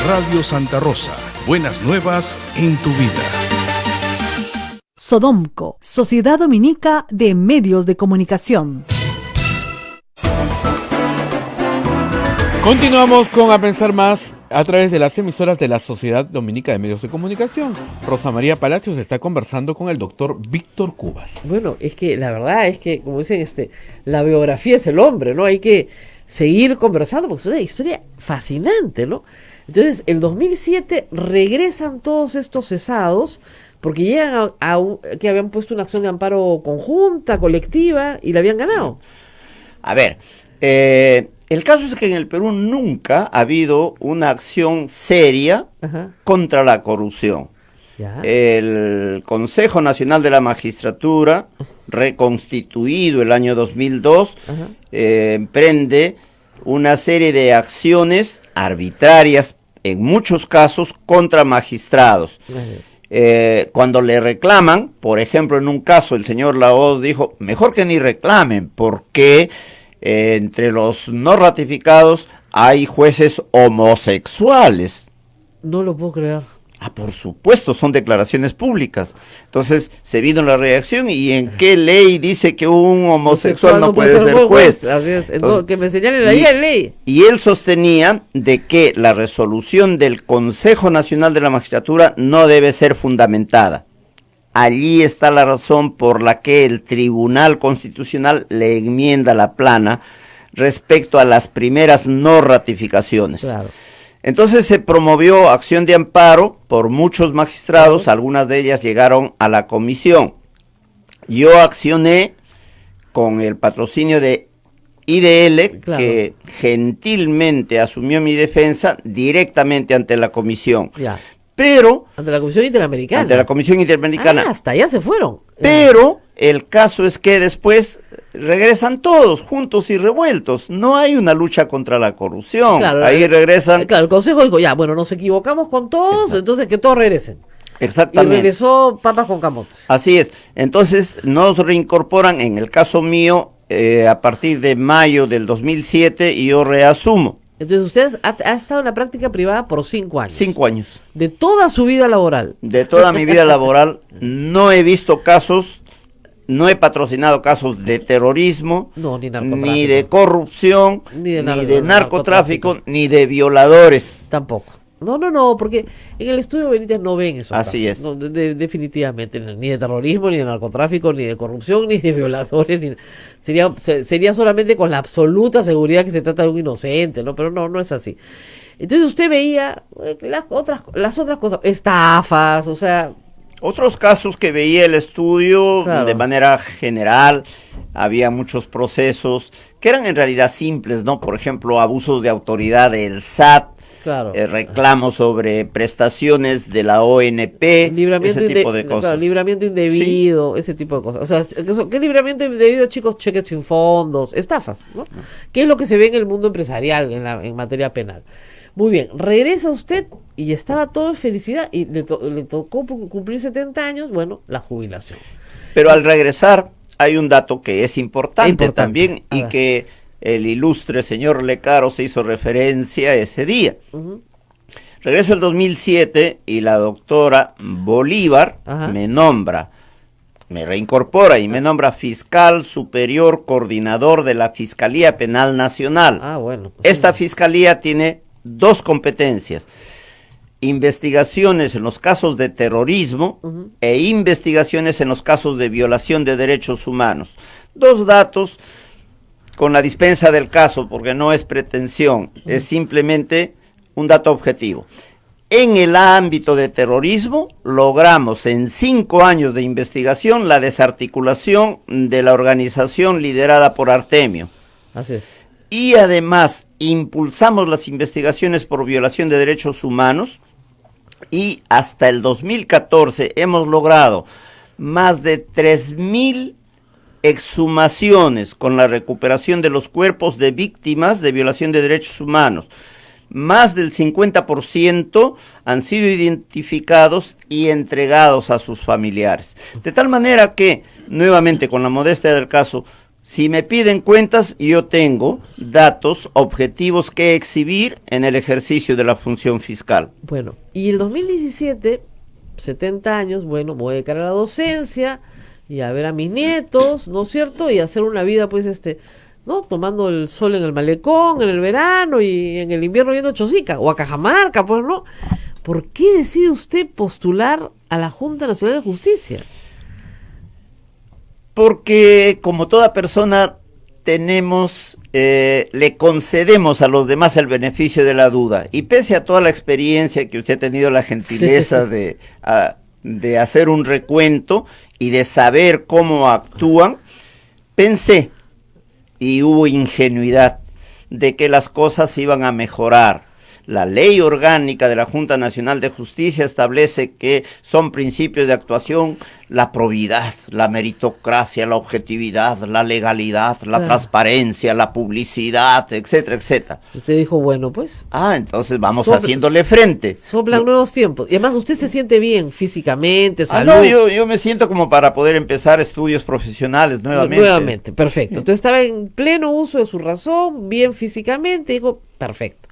Radio Santa Rosa. Buenas nuevas en tu vida. Sodomco, Sociedad Dominica de Medios de Comunicación. Continuamos con A Pensar Más a través de las emisoras de la Sociedad Dominica de Medios de Comunicación. Rosa María Palacios está conversando con el doctor Víctor Cubas. Bueno, es que la verdad es que, como dicen, la biografía es el hombre, ¿no? Hay que seguir conversando porque es una historia fascinante, ¿no? Entonces, el 2007 regresan todos estos cesados porque llegan que habían puesto una acción de amparo conjunta, colectiva, y la habían ganado. A ver, el caso es que en el Perú nunca ha habido una acción seria contra la corrupción. Ya. El Consejo Nacional de la Magistratura, reconstituido el año 2002, emprende una serie de acciones arbitrarias, en muchos casos, contra magistrados. Cuando le reclaman, por ejemplo, en un caso el señor Lahoz dijo, mejor que ni reclamen, porque entre los no ratificados hay jueces homosexuales. No lo puedo creer. Por supuesto, son declaraciones públicas. Entonces, se vino la reacción, ¿y en qué ley dice que un homosexual no puede ser juez? Así es. Entonces, que me señalen ahí en ley. Y él sostenía de que la resolución del Consejo Nacional de la Magistratura no debe ser fundamentada. Allí está la razón por la que el Tribunal Constitucional le enmienda la plana respecto a las primeras no ratificaciones. Claro. Entonces se promovió acción de amparo por muchos magistrados, algunas de ellas llegaron a la comisión. Yo accioné con el patrocinio de IDL, claro, que gentilmente asumió mi defensa directamente ante la comisión. Ya. Pero... Ante la Comisión Interamericana. Ante la Comisión Interamericana. Hasta allá se fueron. Pero el caso es que después regresan todos juntos y revueltos. No hay una lucha contra la corrupción. Claro, ahí regresan. Claro, el Consejo dijo, ya, bueno, nos equivocamos con todos, exacto, entonces que todos regresen. Exactamente. Y regresó papas con camotes. Así es. Entonces nos reincorporan, en el caso mío, a partir de mayo del 2007, y yo reasumo. Entonces usted ha estado en la práctica privada por 5 años. 5 años. De toda su vida laboral. De toda mi vida laboral. No he visto casos, no he patrocinado casos de terrorismo, no, ni de corrupción, ni de narcotráfico, ni de violadores. Tampoco. No, porque en el estudio Benítez no ven eso. Así es. No, definitivamente, ni de terrorismo, ni de narcotráfico, ni de corrupción, ni de violadores. Sería solamente con la absoluta seguridad que se trata de un inocente, ¿no? Pero no es así. Entonces usted veía las otras cosas, estafas, o sea... Otros casos que veía el estudio, claro, de manera general, había muchos procesos que eran en realidad simples, ¿no? Por ejemplo, abusos de autoridad del SAT, claro, reclamos sobre prestaciones de la ONP, ese tipo de cosas. Claro, libramiento indebido, sí, ese tipo de cosas. O sea, ¿qué libramiento indebido, chicos? Cheques sin fondos, estafas, ¿no? ¿Qué es lo que se ve en el mundo empresarial, en materia penal? Muy bien, regresa usted y estaba todo en felicidad y le tocó cumplir 70 años, bueno, la jubilación. Pero al regresar hay un dato que es importante también y que el ilustre señor Lecaro se hizo referencia ese día. Regreso el 2007 y la doctora Bolívar me reincorpora y me nombra fiscal superior coordinador de la Fiscalía Penal Nacional. Bueno. Esta fiscalía tiene 2 competencias: investigaciones en los casos de terrorismo e investigaciones en los casos de violación de derechos humanos. 2 datos con la dispensa del caso, porque no es pretensión, es simplemente un dato objetivo. En el ámbito de terrorismo, logramos en 5 años de investigación la desarticulación de la organización liderada por Artemio. Así es. y además impulsamos las investigaciones por violación de derechos humanos y hasta el 2014 hemos logrado más de 3,000 exhumaciones con la recuperación de los cuerpos de víctimas de violación de derechos humanos. Más del 50% han sido identificados y entregados a sus familiares. De tal manera que, nuevamente con la modestia del caso, si me piden cuentas, yo tengo datos objetivos que exhibir en el ejercicio de la función fiscal. Bueno, y el 2017, 70 años, bueno, me voy a dedicar a la docencia y a ver a mis nietos, ¿no es cierto? Y hacer una vida, pues, ¿no? Tomando el sol en el malecón, en el verano y en el invierno yendo a Chosica o a Cajamarca, pues, ¿no? ¿Por qué decide usted postular a la Junta Nacional de Justicia? Porque como toda persona le concedemos a los demás el beneficio de la duda. Y pese a toda la experiencia que usted ha tenido la gentileza de hacer un recuento y de saber cómo actúan, pensé, y hubo ingenuidad, de que las cosas iban a mejorar. La ley orgánica de la Junta Nacional de Justicia establece que son principios de actuación la probidad, la meritocracia, la objetividad, la legalidad, la transparencia, la publicidad, etcétera, etcétera. Usted dijo, bueno, pues. Entonces vamos haciéndole frente. Soplan nuevos tiempos. Y además usted se siente bien físicamente, salud. No, yo me siento como para poder empezar estudios profesionales nuevamente. Nuevamente, perfecto. Entonces estaba en pleno uso de su razón, bien físicamente, dijo, perfecto.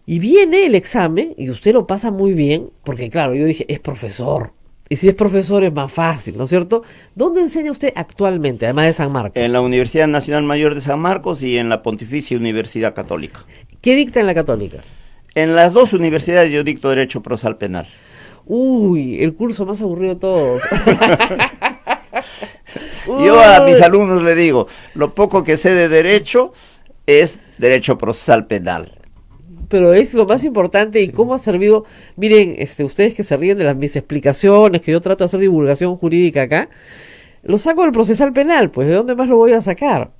Y viene el examen, y usted lo pasa muy bien, porque claro, yo dije, es profesor. Y si es profesor es más fácil, ¿no es cierto? ¿Dónde enseña usted actualmente, además de San Marcos? En la Universidad Nacional Mayor de San Marcos y en la Pontificia Universidad Católica. ¿Qué dicta en la Católica? En las dos universidades yo dicto Derecho Procesal Penal. Uy, el curso más aburrido de todos. Yo a mis alumnos le digo, lo poco que sé de Derecho es Derecho Procesal Penal. Pero es lo más importante y cómo ha servido. Miren, ustedes que se ríen de mis explicaciones, que yo trato de hacer divulgación jurídica acá, lo saco del procesal penal, pues ¿de dónde más lo voy a sacar?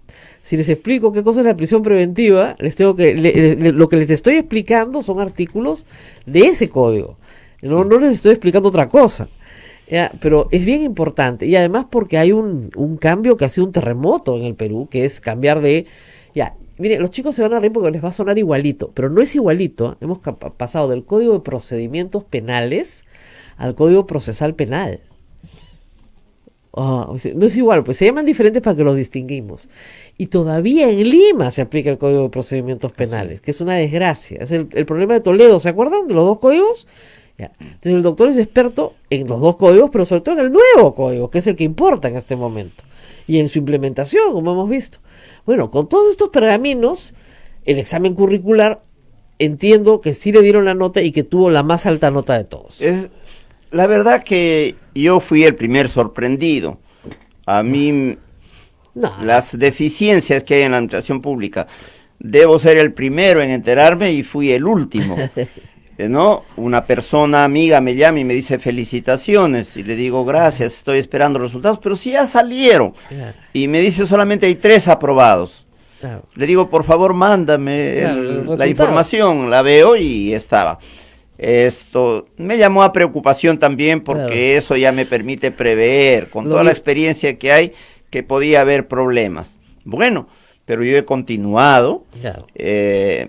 Si les explico qué cosa es la prisión preventiva, lo que les estoy explicando son artículos de ese código. No les estoy explicando otra cosa. Pero es bien importante. Y además porque hay un cambio que ha sido un terremoto en el Perú, que es cambiar de... Mire, los chicos se van a reír porque les va a sonar igualito, pero no es igualito. Hemos pasado del Código de Procedimientos Penales al Código Procesal Penal. No es igual, pues se llaman diferentes para que los distinguimos. Y todavía en Lima se aplica el Código de Procedimientos Penales, que es una desgracia. Es el problema de Toledo, ¿se acuerdan de los dos códigos? Entonces el doctor es experto en los dos códigos, pero sobre todo en el nuevo código, que es el que importa en este momento. Y en su implementación, como hemos visto. Bueno, con todos estos pergaminos, el examen curricular, entiendo que sí le dieron la nota y que tuvo la más alta nota de todos. La verdad que yo fui el primer sorprendido. A mí, las deficiencias que hay en la administración pública, debo ser el primero en enterarme y fui el último. ¿No? Una persona amiga me llama y me dice felicitaciones y le digo gracias, estoy esperando los resultados, pero si ya salieron. Claro. Y me dice solamente hay 3 aprobados. Claro. Le digo por favor mándame la información, la veo y estaba. Esto me llamó a preocupación también porque eso ya me permite prever con toda la experiencia que hay que podía haber problemas. Bueno, pero yo he continuado,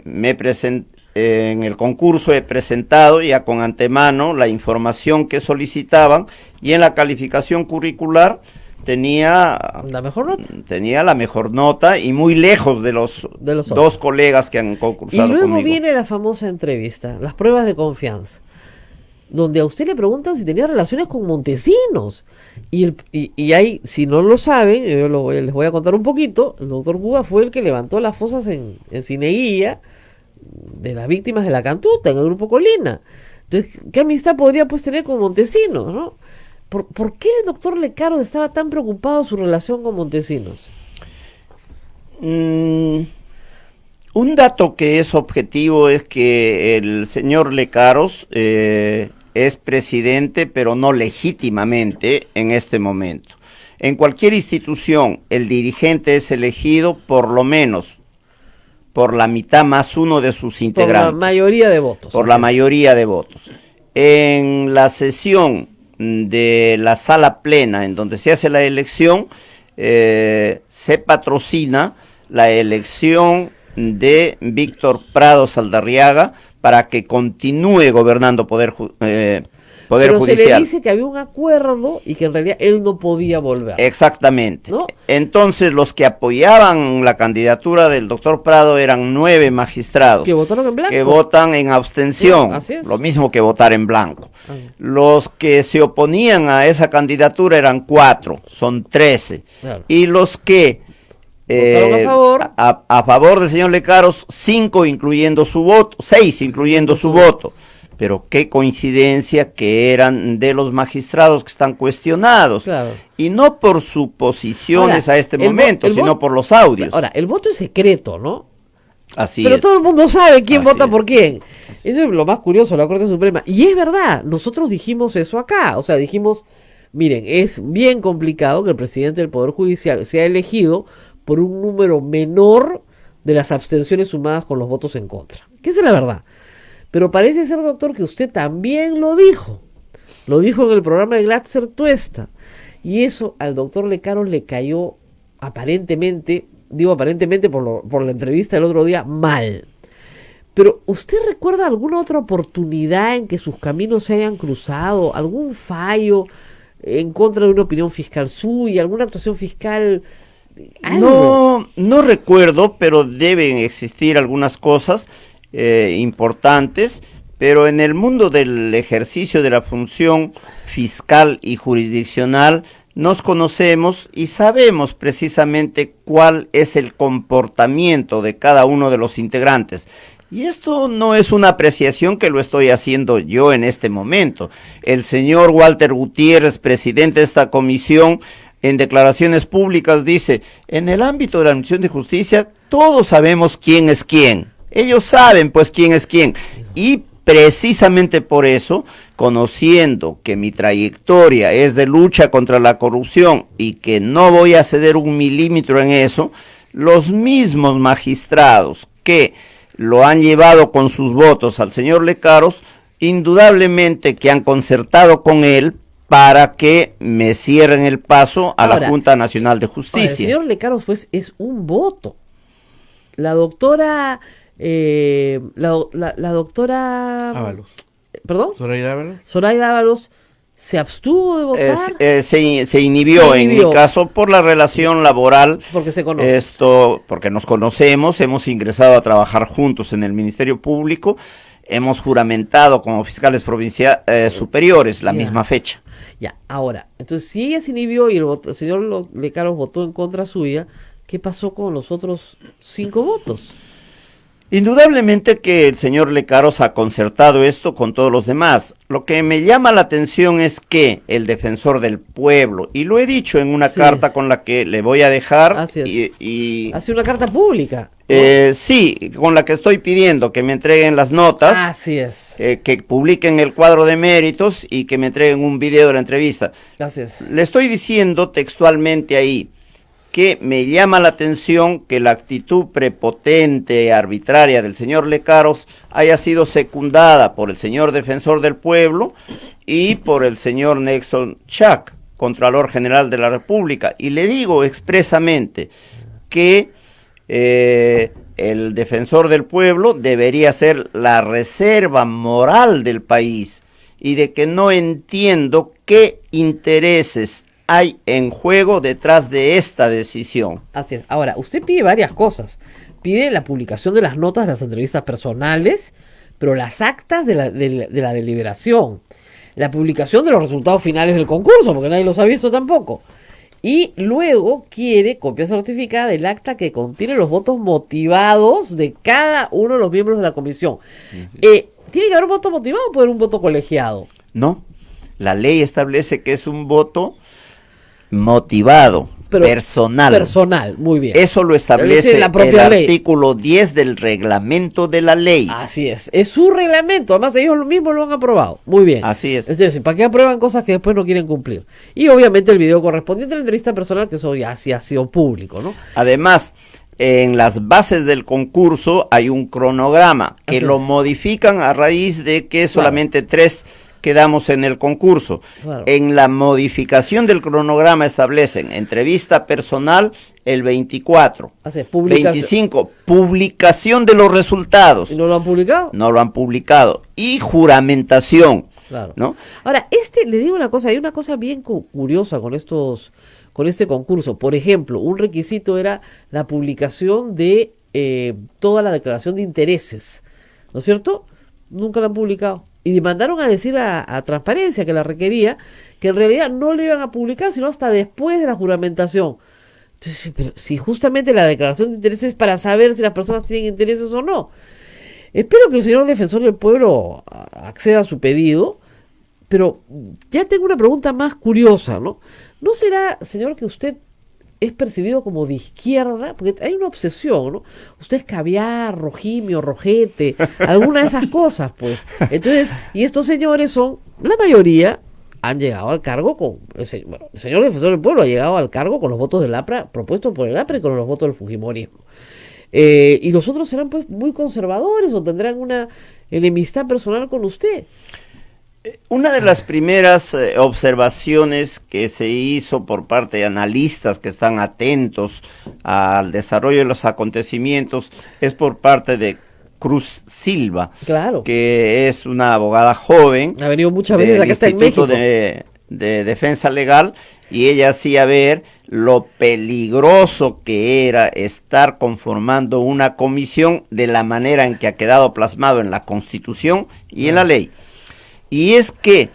me presenté. En el concurso he presentado ya con antemano la información que solicitaban y en la calificación curricular tenía la mejor nota y muy lejos de los dos colegas que han concursado conmigo. Y luego viene la famosa entrevista, las pruebas de confianza, donde a usted le preguntan si tenía relaciones con Montesinos. Y hay, si no lo saben, les voy a contar un poquito, el doctor Cuba fue el que levantó las fosas en Cineguía de las víctimas de la Cantuta, en el Grupo Colina. Entonces, ¿qué amistad podría pues tener con Montesinos, no? ¿Por qué el doctor Lecaro estaba tan preocupado de su relación con Montesinos? Un dato que es objetivo es que el señor Lecaros es presidente, pero no legítimamente en este momento. En cualquier institución, el dirigente es elegido por lo menos por la mitad más uno de sus integrantes. Por la mayoría de votos. Por la mayoría de votos. En la sesión de la sala plena en donde se hace la elección, se patrocina la elección de Víctor Prado Saldarriaga para que continúe gobernando Poder Pero Judicial. se le dice que había un acuerdo y que en realidad él no podía volver. Exactamente. ¿No? Entonces los que apoyaban la candidatura del doctor Prado eran 9 magistrados. Que votaron en blanco. Que votan en abstención. Sí, así es. Lo mismo que votar en blanco. Los que se oponían a esa candidatura eran 4, son 13. Claro. Y los que votaron a favor. A favor del señor Lecaros, 5 incluyendo su voto, 6 incluyendo su voto. Pero qué coincidencia que eran de los magistrados que están cuestionados. Claro. Y no por suposiciones Ahora, a este momento, sino por los audios. Ahora, el voto es secreto, ¿no? Así Pero es. todo el mundo sabe quién Así vota es. por quién. Eso es lo más curioso de la Corte Suprema. Y es verdad, nosotros dijimos eso acá. O sea, dijimos, miren, es bien complicado que el presidente del Poder Judicial sea elegido por un número menor de las abstenciones sumadas con los votos en contra. Que esa es la verdad. Pero parece ser, doctor, que usted también lo dijo. Lo dijo en el programa de Glatzer Tuesta. Y eso al doctor Lecaros le cayó aparentemente, digo aparentemente por la entrevista del otro día, mal. Pero ¿usted recuerda alguna otra oportunidad en que sus caminos se hayan cruzado? ¿Algún fallo en contra de una opinión fiscal suya? ¿Alguna actuación fiscal? ¿Algo? No recuerdo, pero deben existir algunas cosas importantes, pero en el mundo del ejercicio de la función fiscal y jurisdiccional nos conocemos y sabemos precisamente cuál es el comportamiento de cada uno de los integrantes. Y esto no es una apreciación que lo estoy haciendo yo en este momento. El señor Walter Gutiérrez, presidente de esta comisión, en declaraciones públicas dice, en el ámbito de la Administración de Justicia todos sabemos quién es quién. Ellos saben pues quién es quién. Y precisamente por eso, conociendo que mi trayectoria es de lucha contra la corrupción y que no voy a ceder un milímetro en eso, los mismos magistrados que lo han llevado con sus votos al señor Lecaros, indudablemente que han concertado con él para que me cierren el paso a la Junta Nacional de Justicia. El señor Lecaros pues es un voto. La doctora... la doctora Ábalos. ¿Perdón? Zoraida Ábalos se abstuvo de votar. Se inhibió en mi caso por la relación laboral. Porque se conoce. Porque nos conocemos, hemos ingresado a trabajar juntos en el Ministerio Público, hemos juramentado como fiscales provinciales superiores la misma fecha. Ya, ahora, entonces si ella se inhibió y el señor Lecaros votó en contra suya, ¿qué pasó con los otros 5 votos? Indudablemente que el señor Lecaros ha concertado esto con todos los demás. Lo que me llama la atención es que el defensor del pueblo, y lo he dicho en una carta con la que le voy a dejar, hace una carta pública. Sí, con la que estoy pidiendo que me entreguen las notas, así es, que publiquen el cuadro de méritos y que me entreguen un video de la entrevista. Gracias. Le estoy diciendo textualmente ahí que me llama la atención que la actitud prepotente y arbitraria del señor Lecaros haya sido secundada por el señor defensor del pueblo y por el señor Nelson Chac, Contralor General de la República. Y le digo expresamente que el defensor del pueblo debería ser la reserva moral del país y de que no entiendo qué intereses hay en juego detrás de esta decisión. Así es. Ahora, usted pide varias cosas. Pide la publicación de las notas de las entrevistas personales, pero las actas de la deliberación. La publicación de los resultados finales del concurso, porque nadie los ha visto tampoco. Y luego quiere copia certificada del acta que contiene los votos motivados de cada uno de los miembros de la comisión. ¿Tiene que haber un voto motivado o puede haber un voto colegiado? No. La ley establece que es un voto motivado, personal. Personal, muy bien. Eso lo establece el artículo 10 del reglamento de la ley. Así es su reglamento, además ellos mismos lo han aprobado. Muy bien. Así es. Es decir, ¿para qué aprueban cosas que después no quieren cumplir? Y obviamente el video correspondiente a la entrevista personal, que eso ya sí ha sido público, ¿no? Además, en las bases del concurso hay un cronograma que lo modifican a raíz de que solamente 3 quedamos en el concurso. Claro. En la modificación del cronograma establecen entrevista personal el 24, 25, publicación de los resultados. ¿Y no lo han publicado? No lo han publicado. Y juramentación. Claro. ¿No? Ahora, le digo una cosa, hay una cosa bien curiosa con este concurso. Por ejemplo, un requisito era la publicación de toda la declaración de intereses, ¿no es cierto? Nunca la han publicado. Y mandaron a decir a Transparencia, que la requería, que en realidad no le iban a publicar, sino hasta después de la juramentación. Entonces, pero si justamente la declaración de intereses es para saber si las personas tienen intereses o no. Espero que el señor defensor del pueblo acceda a su pedido, pero ya tengo una pregunta más curiosa, ¿no? ¿No será, señor, que usted es percibido como de izquierda? Porque hay una obsesión, ¿no? Usted es caviar, rojimio, rojete, alguna de esas cosas, pues. Entonces, y estos señores son, la mayoría, han llegado al cargo con, el señor defensor del pueblo ha llegado al cargo con los votos del APRA, propuestos por el APRA y con los votos del fujimorismo. Y los otros serán pues muy conservadores o tendrán una enemistad personal con usted. Una de las primeras observaciones que se hizo por parte de analistas que están atentos al desarrollo de los acontecimientos es por parte de Cruz Silva, claro, que es una abogada joven, ha venido muchas veces acá está en México, de Defensa Legal, y ella hacía ver lo peligroso que era estar conformando una comisión de la manera en que ha quedado plasmado en la Constitución y en la ley. Y es que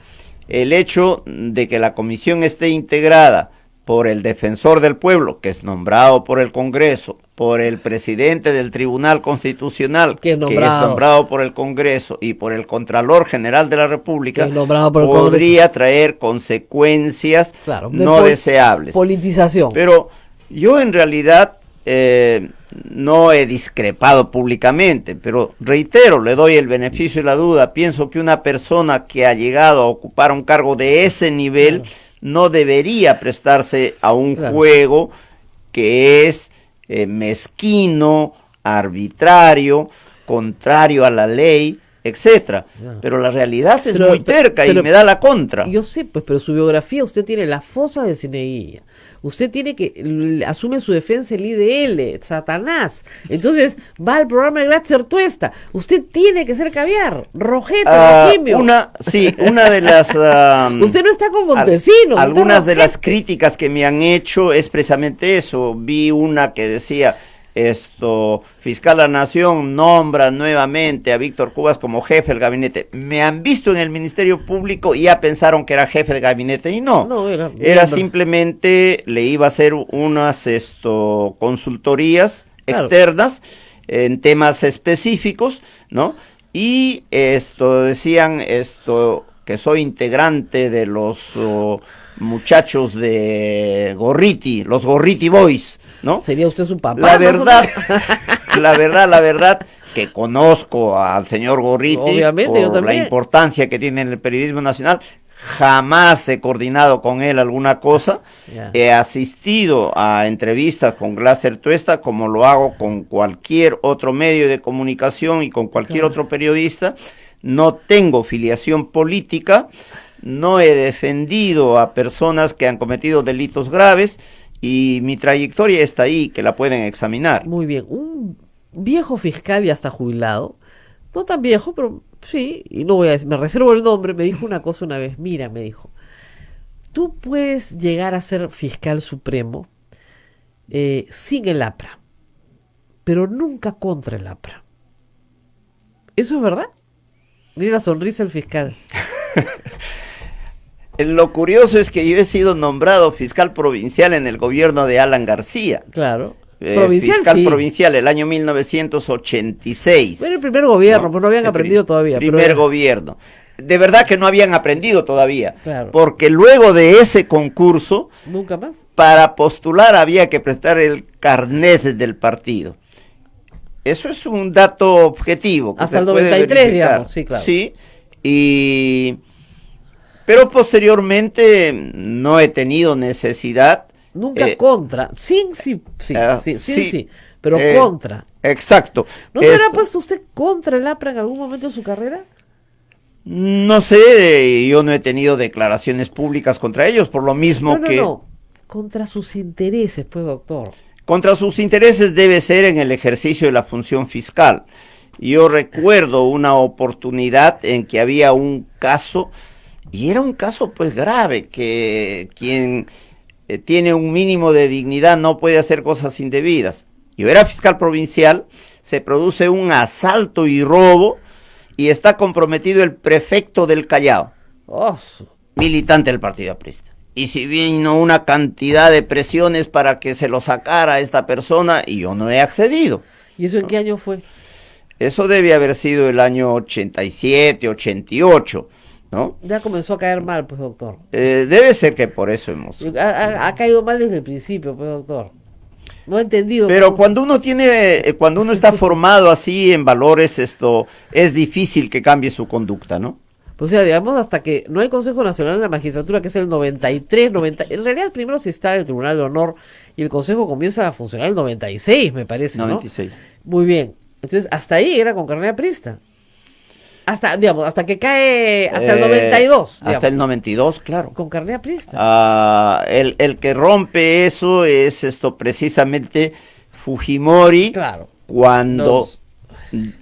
el hecho de que la comisión esté integrada por el defensor del pueblo, que es nombrado por el Congreso, por el presidente del Tribunal Constitucional, que es nombrado por el Congreso, y por el Contralor General de la República, podría traer consecuencias no deseables. Politización. Pero yo en realidad no he discrepado públicamente, pero reitero, le doy el beneficio de la duda. Pienso que una persona que ha llegado a ocupar un cargo de ese nivel no debería prestarse a un juego que es mezquino, arbitrario, contrario a la ley, etcétera. Pero la realidad es muy terca y me da la contra. Yo sé, pues, pero su biografía, usted tiene la fosa de Cineguilla. Usted tiene que, asume su defensa el IDL, Satanás. Entonces, va al programa de Glatzer Tuesta. Usted tiene que ser caviar, rojete, rojimio. Una de las... usted no está con Montesino. Algunas de las críticas que me han hecho es precisamente eso. Vi una que decía... Fiscal de la Nación nombra nuevamente a Víctor Cubas como jefe del gabinete. Me han visto en el Ministerio Público y ya pensaron que era jefe de gabinete y no era simplemente, le iba a hacer unas consultorías externas en temas específicos, ¿no? Y decían que soy integrante de los muchachos de Gorriti, los Gorriti Boys, ¿no? ¿Sería usted su papá? La verdad que conozco al señor Gorriti. Obviamente, por la importancia que tiene en el periodismo nacional. Jamás he coordinado con él alguna cosa. He asistido a entrevistas con Glatzer Tuesta como lo hago con cualquier otro medio de comunicación y con cualquier otro periodista. No tengo filiación política, no he defendido a personas que han cometido delitos graves y mi trayectoria está ahí, que la pueden examinar. Muy bien, un viejo fiscal ya está jubilado, no tan viejo, pero sí, y no voy a decir, me reservo el nombre, me dijo una cosa una vez, mira, me dijo, tú puedes llegar a ser fiscal supremo sin el APRA, pero nunca contra el APRA. ¿Eso es verdad? Mira la sonrisa del fiscal. Lo curioso es que yo he sido nombrado fiscal provincial en el gobierno de Alan García. Claro. Provincial, fiscal provincial, el año 1986. Bueno, el primer gobierno, pues no habían aprendido todavía. Primer gobierno. De verdad que no habían aprendido todavía. Claro. Porque luego de ese concurso, nunca más. Para postular había que prestar el carnet del partido. Eso es un dato objetivo. Hasta el 93, digamos, sí, claro. Sí, pero posteriormente no he tenido necesidad. Nunca contra, sí. pero contra. Exacto. ¿No se habrá puesto usted contra el APRA en algún momento de su carrera? No sé, yo no he tenido declaraciones públicas contra ellos, por lo mismo No, contra sus intereses, pues, doctor. Contra sus intereses debe ser en el ejercicio de la función fiscal. Yo recuerdo una oportunidad en que había un caso, y era un caso pues grave, que quien tiene un mínimo de dignidad no puede hacer cosas indebidas. Yo era fiscal provincial, se produce un asalto y robo, y está comprometido el prefecto del Callao, militante del partido aprista. Y si vino una cantidad de presiones para que se lo sacara a esta persona, y yo no he accedido. ¿Y eso en qué año fue? Eso debe haber sido el año 87, 88, ¿no? Ya comenzó a caer mal, pues, doctor. Debe ser que por eso hemos... Ha caído mal desde el principio, pues, doctor. No he entendido. Pero cuando uno está formado así en valores, es difícil que cambie su conducta, ¿no? O sea, digamos, hasta que no hay Consejo Nacional de la Magistratura, que es el 93, en realidad primero se instala el Tribunal de Honor y el Consejo comienza a funcionar el 96, me parece, 96. ¿no? Muy bien. Entonces, hasta ahí era con carne aprista. Hasta que cae, hasta el 92. Hasta digamos. El 92, claro. Con carne aprista. El que rompe eso es precisamente Fujimori, claro. Cuando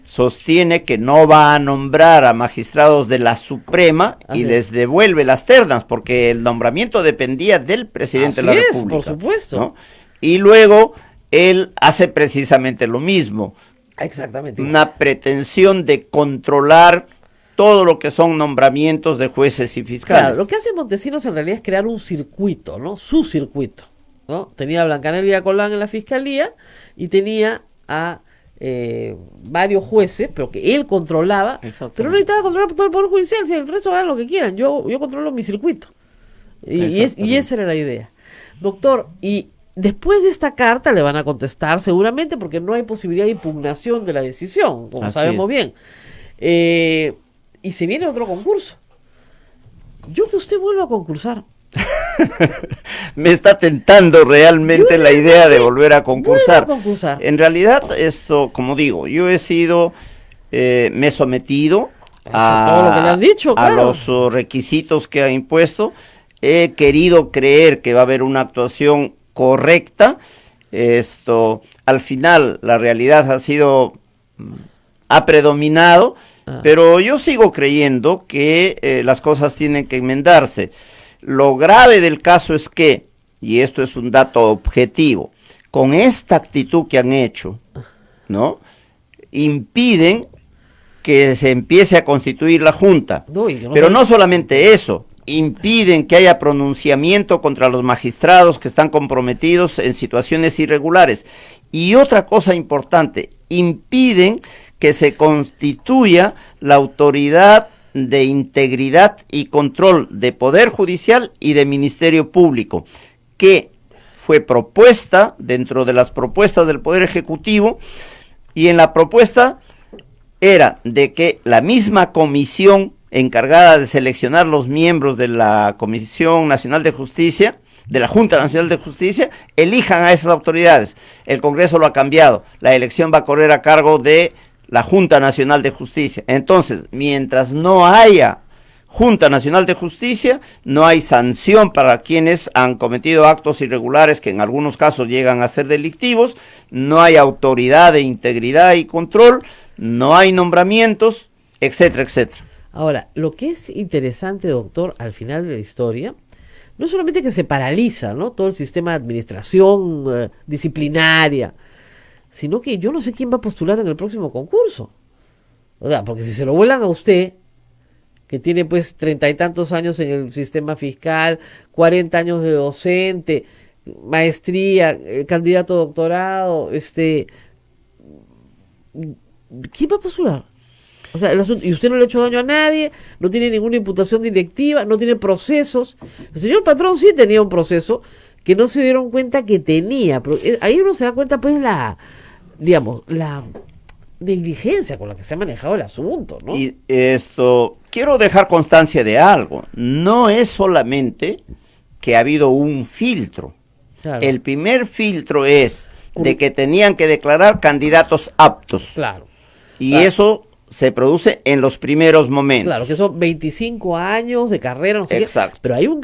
sostiene que no va a nombrar a magistrados de la Suprema y les devuelve las ternas, porque el nombramiento dependía del presidente de la República. Por supuesto. ¿No? Y luego él hace precisamente lo mismo. Exactamente. Una pretensión de controlar todo lo que son nombramientos de jueces y fiscales. Claro, lo que hace Montesinos en realidad es crear un circuito, ¿no? Su circuito, ¿no? Tenía a Blancanelia Colán en la fiscalía y tenía a varios jueces, pero que él controlaba, pero no necesitaba controlar todo el Poder Judicial, si el resto hagan lo que quieran, yo controlo mi circuito. Y esa era la idea. Doctor, y después de esta carta le van a contestar seguramente porque no hay posibilidad de impugnación de la decisión, como sabemos bien. Y se viene otro concurso. Yo que usted vuelva a concursar. Me está tentando realmente la idea de volver a concursar. En realidad, como digo, yo he sido, me he sometido todo lo que le han dicho, a los requisitos que ha impuesto. He querido creer que va a haber una actuación correcta. Al final la realidad ha predominado, pero yo sigo creyendo que las cosas tienen que enmendarse. Lo grave del caso es que, y esto es un dato objetivo, con esta actitud que han hecho, ¿no? Impiden que se empiece a constituir la Junta. Pero no solamente eso, impiden que haya pronunciamiento contra los magistrados que están comprometidos en situaciones irregulares. Y otra cosa importante, impiden que se constituya la autoridad de integridad y control de Poder Judicial y de Ministerio Público, que fue propuesta dentro de las propuestas del Poder Ejecutivo, y en la propuesta era de que la misma comisión encargada de seleccionar los miembros de la Comisión Nacional de Justicia, de la Junta Nacional de Justicia, elijan a esas autoridades. El Congreso lo ha cambiado, la elección va a correr a cargo de la Junta Nacional de Justicia. Entonces, mientras no haya Junta Nacional de Justicia, no hay sanción para quienes han cometido actos irregulares que en algunos casos llegan a ser delictivos, no hay autoridad de integridad y control, no hay nombramientos, etcétera, etcétera. Ahora, lo que es interesante, doctor, al final de la historia, no solamente que se paraliza, ¿no?, todo el sistema de administración disciplinaria, sino que yo no sé quién va a postular en el próximo concurso. O sea, porque si se lo vuelan a usted, que tiene pues 30 y tantos años en el sistema fiscal, 40 años de docente, maestría, candidato a doctorado, ¿quién va a postular? O sea, y usted no le ha hecho daño a nadie, no tiene ninguna imputación directiva, no tiene procesos. El señor Patrón sí tenía un proceso que no se dieron cuenta que tenía. Pero ahí uno se da cuenta, pues, la negligencia con la que se ha manejado el asunto, ¿no? Y quiero dejar constancia de algo. No es solamente que ha habido un filtro. Claro. El primer filtro es de que tenían que declarar candidatos aptos. Claro. Y eso se produce en los primeros momentos. Claro, que son 25 años de carrera, no sé Exacto. qué, pero hay un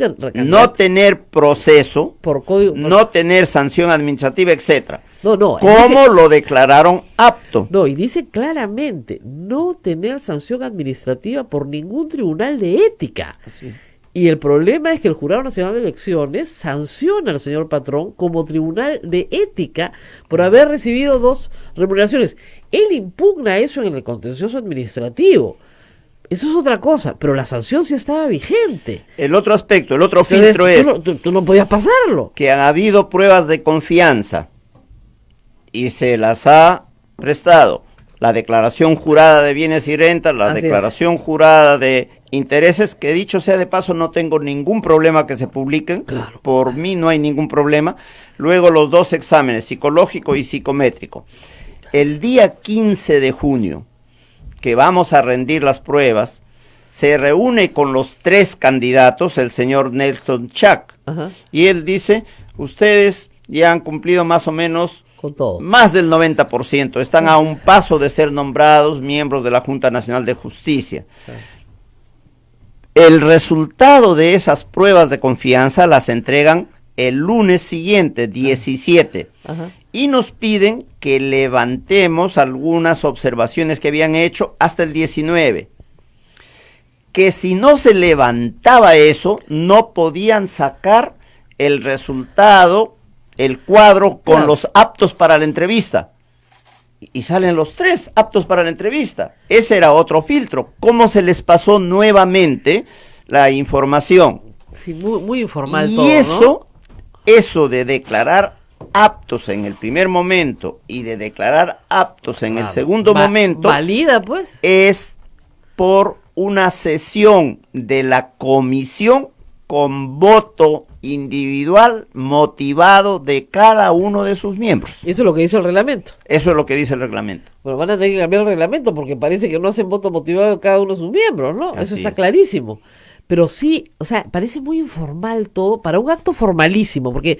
no tener proceso, por código, no tener sanción administrativa, etcétera. No. ¿Cómo lo declararon apto? No, y dice claramente, no tener sanción administrativa por ningún tribunal de ética. Así. Y el problema es que el Jurado Nacional de Elecciones sanciona al señor Patrón como tribunal de ética por haber recibido 2 remuneraciones. Él impugna eso en el contencioso administrativo. Eso es otra cosa, pero la sanción sí estaba vigente. El otro aspecto, el otro Entonces, filtro es tú no podías pasarlo. que han habido pruebas de confianza y se las ha prestado. La declaración jurada de bienes y rentas, la Así declaración jurada de intereses, que dicho sea de paso no tengo ningún problema que se publiquen, claro. Por mí no hay ningún problema. Luego los 2 exámenes, psicológico y psicométrico. El día 15 de junio, que vamos a rendir las pruebas, se reúne con los 3 candidatos, el señor Nelson Chac, y él dice, ustedes ya han cumplido más o menos con todo. Más del 90%, están a un paso de ser nombrados miembros de la Junta Nacional de Justicia. El resultado de esas pruebas de confianza las entregan el lunes siguiente, 17, y nos piden que levantemos algunas observaciones que habían hecho hasta el 19, que si no se levantaba eso, no podían sacar el resultado, el cuadro con los aptos para la entrevista. Y salen los 3 aptos para la entrevista. Ese era otro filtro. ¿Cómo se les pasó nuevamente la información? Sí, muy informal y todo, eso, eso de declarar aptos en el primer momento y de declarar aptos en el segundo momento, valida pues, es por una sesión de la comisión con voto individual motivado de cada uno de sus miembros. Eso es lo que dice el reglamento. Eso es lo que dice el reglamento. Bueno, van a tener que cambiar el reglamento porque parece que no hacen voto motivado de cada uno de sus miembros, ¿no? Así eso está es. clarísimo. Pero sí, o sea, parece muy informal todo para un acto formalísimo, porque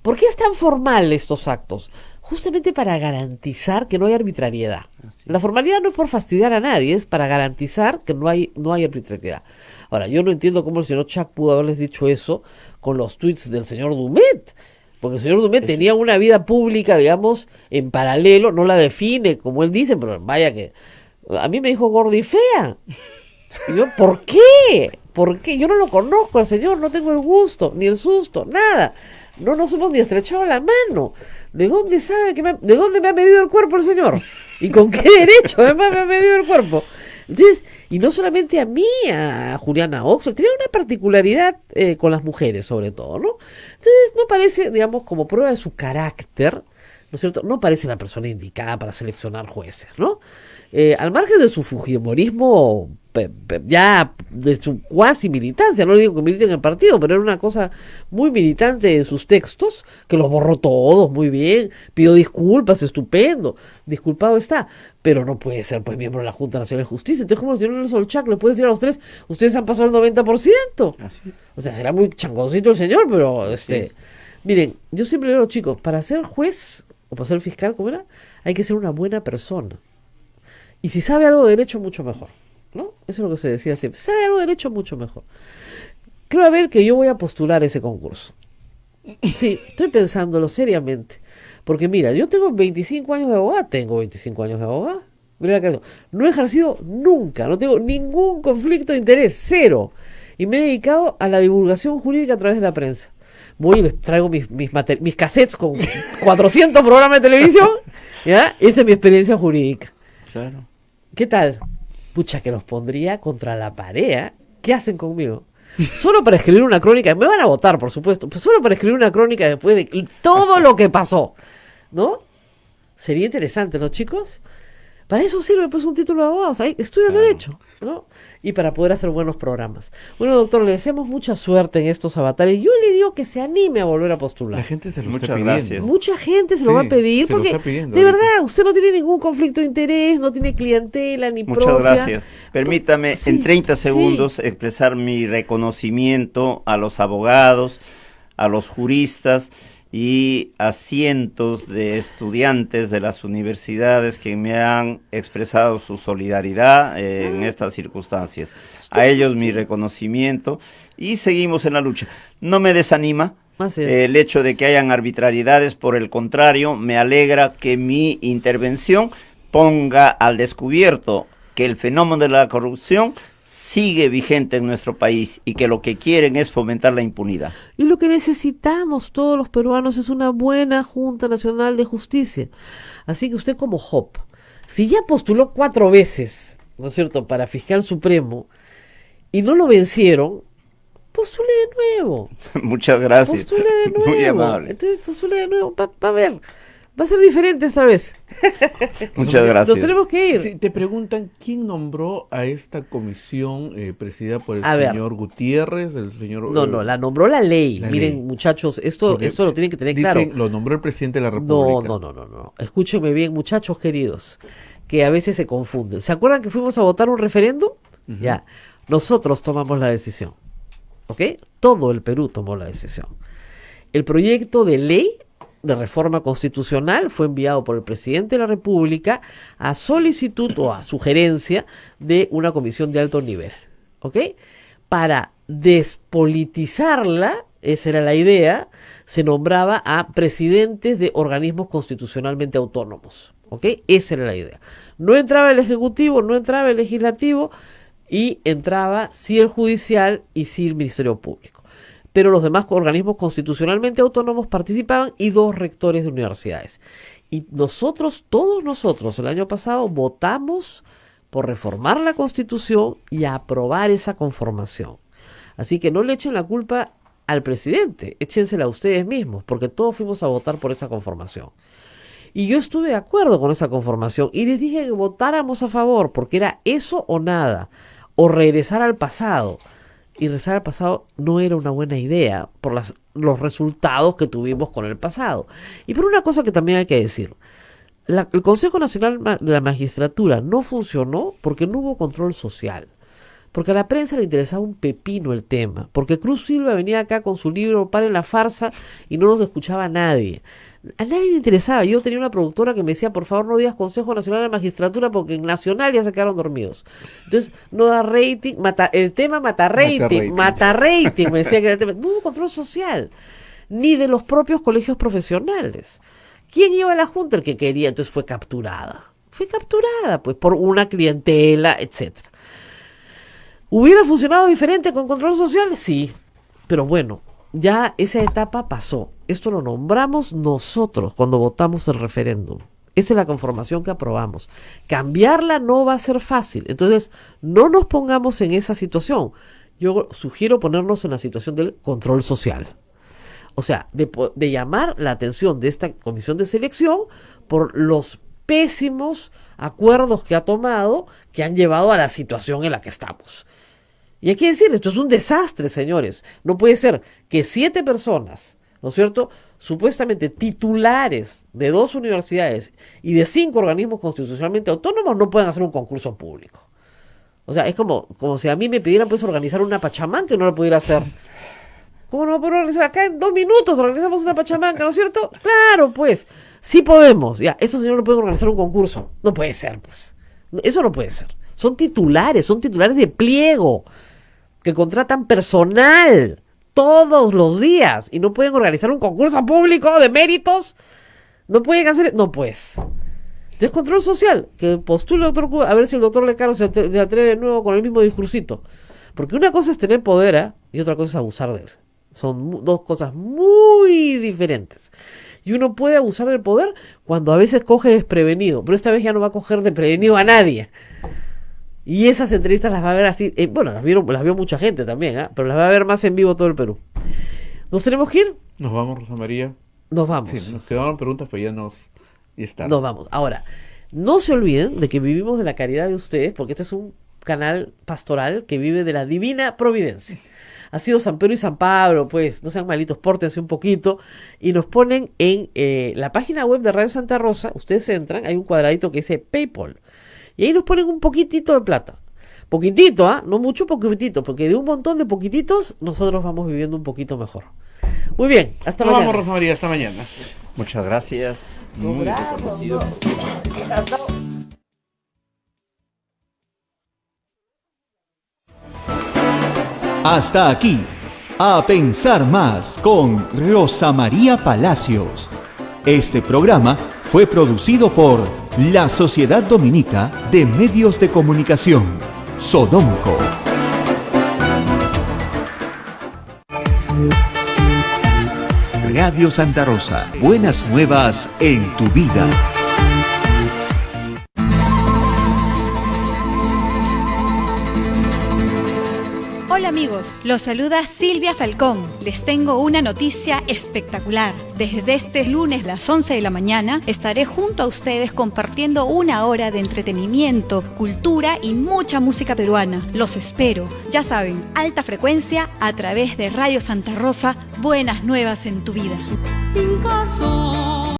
¿por qué es tan formal estos actos? Justamente para garantizar que no hay arbitrariedad. La formalidad no es por fastidiar a nadie, es para garantizar que no hay arbitrariedad. Ahora, yo no entiendo cómo el señor Chac pudo haberles dicho eso con los tweets del señor Dumet, porque el señor Dumet tenía una vida pública, digamos, en paralelo, no la define como él dice, pero vaya que a mí me dijo gorda y fea. Y yo, ¿por qué? ¿Por qué? Yo no lo conozco al señor, no tengo el gusto, ni el susto, nada. No nos hemos ni estrechado la mano. ¿De dónde sabe de dónde me ha medido el cuerpo el señor? ¿Y con qué derecho además me ha medido el cuerpo? Entonces, y no solamente a mí, a Juliana Oxford, tenía una particularidad con las mujeres sobre todo, ¿no? Entonces no parece, digamos, como prueba de su carácter, ¿no es cierto? No parece la persona indicada para seleccionar jueces, ¿no? Al margen de su fujimorismo, ya de su cuasi militancia, no digo que milite en el partido, pero era una cosa muy militante en sus textos, que los borró todos muy bien, pidió disculpas, estupendo, disculpado está, pero no puede ser pues miembro de la Junta Nacional de Justicia. Entonces, como el señor Nelson Chac le puede decir a los 3, ustedes han pasado el 90%. Así es. O sea, será muy changoncito el señor, pero miren, yo siempre digo a los chicos, para ser juez o para ser fiscal, ¿cómo era? Hay que ser una buena persona. Y si sabe algo de derecho, mucho mejor, ¿no? Eso es lo que se decía siempre. Sabe algo de derecho, mucho mejor. Creo a ver que yo voy a postular ese concurso. Sí, estoy pensándolo seriamente. Porque mira, yo tengo 25 años de abogada. Tengo 25 años de abogada. Mira que no he ejercido nunca. No tengo ningún conflicto de interés. 0. Y me he dedicado a la divulgación jurídica a través de la prensa. Voy y les traigo mis cassettes con 400 programas de televisión. ¿Ya? Esta es mi experiencia jurídica. Claro. ¿Qué tal? Pucha, que los pondría contra la pared. ¿Qué hacen conmigo? Solo para escribir una crónica. Me van a votar, por supuesto. Pero solo para escribir una crónica después de todo lo que pasó, ¿no? Sería interesante, ¿no, chicos? Para eso sirve pues un título de abogado. O sea, estudian derecho, ¿no? Y para poder hacer buenos programas. Bueno, doctor, le deseamos mucha suerte en estos avatares. Yo le digo que se anime a volver a postular. La gente se lo Muchas está pidiendo. gracias. Mucha gente se lo va a pedir se lo porque, está pidiendo de ahorita. verdad, usted no tiene ningún conflicto de interés, no tiene clientela ni Muchas propia. gracias. Permítame en 30 segundos expresar mi reconocimiento a los abogados, a los juristas y a cientos de estudiantes de las universidades que me han expresado su solidaridad en estas circunstancias. A ellos mi reconocimiento y seguimos en la lucha. No me desanima el hecho de que hayan arbitrariedades, por el contrario, me alegra que mi intervención ponga al descubierto que el fenómeno de la corrupción sigue vigente en nuestro país y que lo que quieren es fomentar la impunidad. Y lo que necesitamos todos los peruanos es una buena Junta Nacional de Justicia. Así que usted como Job, si ya postuló 4 veces, ¿no es cierto?, para fiscal supremo y no lo vencieron, postule de nuevo. Muchas gracias. Postule de nuevo. Muy amable. Entonces postule de nuevo, va a ver. Va a ser diferente esta vez. Muchas gracias. Nos tenemos que ir. Sí, te preguntan quién nombró a esta comisión presidida por el A señor Gutiérrez, el señor... No, la nombró la ley. Miren, muchachos, esto lo tienen que tener claro. Lo nombró el presidente de la República. No. Escúchenme bien, muchachos queridos, que a veces se confunden. ¿Se acuerdan que fuimos a votar un referéndum? Ya, nosotros tomamos la decisión. ¿Ok? Todo el Perú tomó la decisión. El proyecto de ley de reforma constitucional fue enviado por el presidente de la República a solicitud o a sugerencia de una comisión de alto nivel, ¿ok? Para despolitizarla, esa era la idea, se nombraba a presidentes de organismos constitucionalmente autónomos, ¿ok? Esa era la idea. No entraba el Ejecutivo, no entraba el Legislativo y entraba sí el Judicial y sí el Ministerio Público. Pero los demás organismos constitucionalmente autónomos participaban y 2 rectores de universidades. Y nosotros, todos nosotros, el año pasado votamos por reformar la Constitución y aprobar esa conformación. Así que no le echen la culpa al presidente, échensela a ustedes mismos, porque todos fuimos a votar por esa conformación. Y yo estuve de acuerdo con esa conformación y les dije que votáramos a favor, porque era eso o nada, o regresar al pasado. Y regresar al pasado no era una buena idea por los resultados que tuvimos con el pasado. Y por una cosa que también hay que decir, el Consejo Nacional de la Magistratura no funcionó porque no hubo control social. Porque a la prensa le interesaba un pepino el tema. Porque Cruz Silva venía acá con su libro Paren la farsa y no nos escuchaba a nadie. A nadie le interesaba. Yo tenía una productora que me decía, por favor no digas Consejo Nacional de la Magistratura porque en Nacional ya se quedaron dormidos. Entonces no da rating, el tema mata rating, me decía que era el tema. No hubo control social, ni de los propios colegios profesionales. ¿Quién iba a la Junta? El que quería, entonces fue capturada. Pues por una clientela, etcétera. ¿Hubiera funcionado diferente con control social? Sí, pero bueno, ya esa etapa pasó. Esto lo nombramos nosotros cuando votamos el referéndum. Esa es la conformación que aprobamos. Cambiarla no va a ser fácil. Entonces, no nos pongamos en esa situación. Yo sugiero ponernos en la situación del control social. O sea, de llamar la atención de esta comisión de selección por los pésimos acuerdos que ha tomado, que han llevado a la situación en la que estamos. Y hay que decir, esto es un desastre, señores. No puede ser que 7 personas, ¿no es cierto?, supuestamente titulares de 2 universidades y de 5 organismos constitucionalmente autónomos no puedan hacer un concurso público. O sea, es como si a mí me pidieran pues organizar una pachamanca que no lo pudiera hacer. ¿Cómo no puedo organizar? Acá en 2 minutos organizamos una pachamanca, ¿no es cierto? Claro, pues, sí podemos. Ya, estos señores no pueden organizar un concurso. No puede ser, pues. Eso no puede ser. Son titulares de pliego, que contratan personal todos los días y no pueden organizar un concurso público de méritos. No pueden hacer... No, pues. Entonces, control social, que postule el doctor, a ver si el doctor Lecaro se atreve de nuevo con el mismo discursito. Porque una cosa es tener poder, y otra cosa es abusar de él. Son 2 cosas muy diferentes. Y uno puede abusar del poder cuando a veces coge desprevenido, pero esta vez ya no va a coger desprevenido a nadie. Y esas entrevistas las va a ver así, las vio mucha gente también, pero las va a ver más en vivo todo el Perú. ¿Nos tenemos que ir? Nos vamos, Rosa María. Nos vamos. Sí, nos quedaban preguntas, pero ya está. Nos vamos. Ahora, no se olviden de que vivimos de la caridad de ustedes, porque este es un canal pastoral que vive de la divina providencia. Ha sido San Pedro y San Pablo, pues, no sean malitos, pórtense un poquito. Y nos ponen en la página web de Radio Santa Rosa, ustedes entran, hay un cuadradito que dice PayPal. Y ahí nos ponen un poquitito de plata. Poquitito, no mucho, poquitito, porque de un montón de poquititos nosotros vamos viviendo un poquito mejor. Muy bien, hasta Nos mañana. vamos, Rosa María, hasta mañana. Muchas gracias. Muy reconocido. Hasta aquí, A Pensar Más con Rosa María Palacios. Este programa fue producido por la Sociedad Dominica de Medios de Comunicación, Sodomco. Radio Santa Rosa, buenas nuevas en tu vida. Hola amigos, los saluda Silvia Falcón. Les tengo una noticia espectacular. Desde este lunes a las 11 de la mañana estaré junto a ustedes compartiendo una hora de entretenimiento, cultura y mucha música peruana. Los espero. Ya saben, alta frecuencia a través de Radio Santa Rosa, buenas nuevas en tu vida.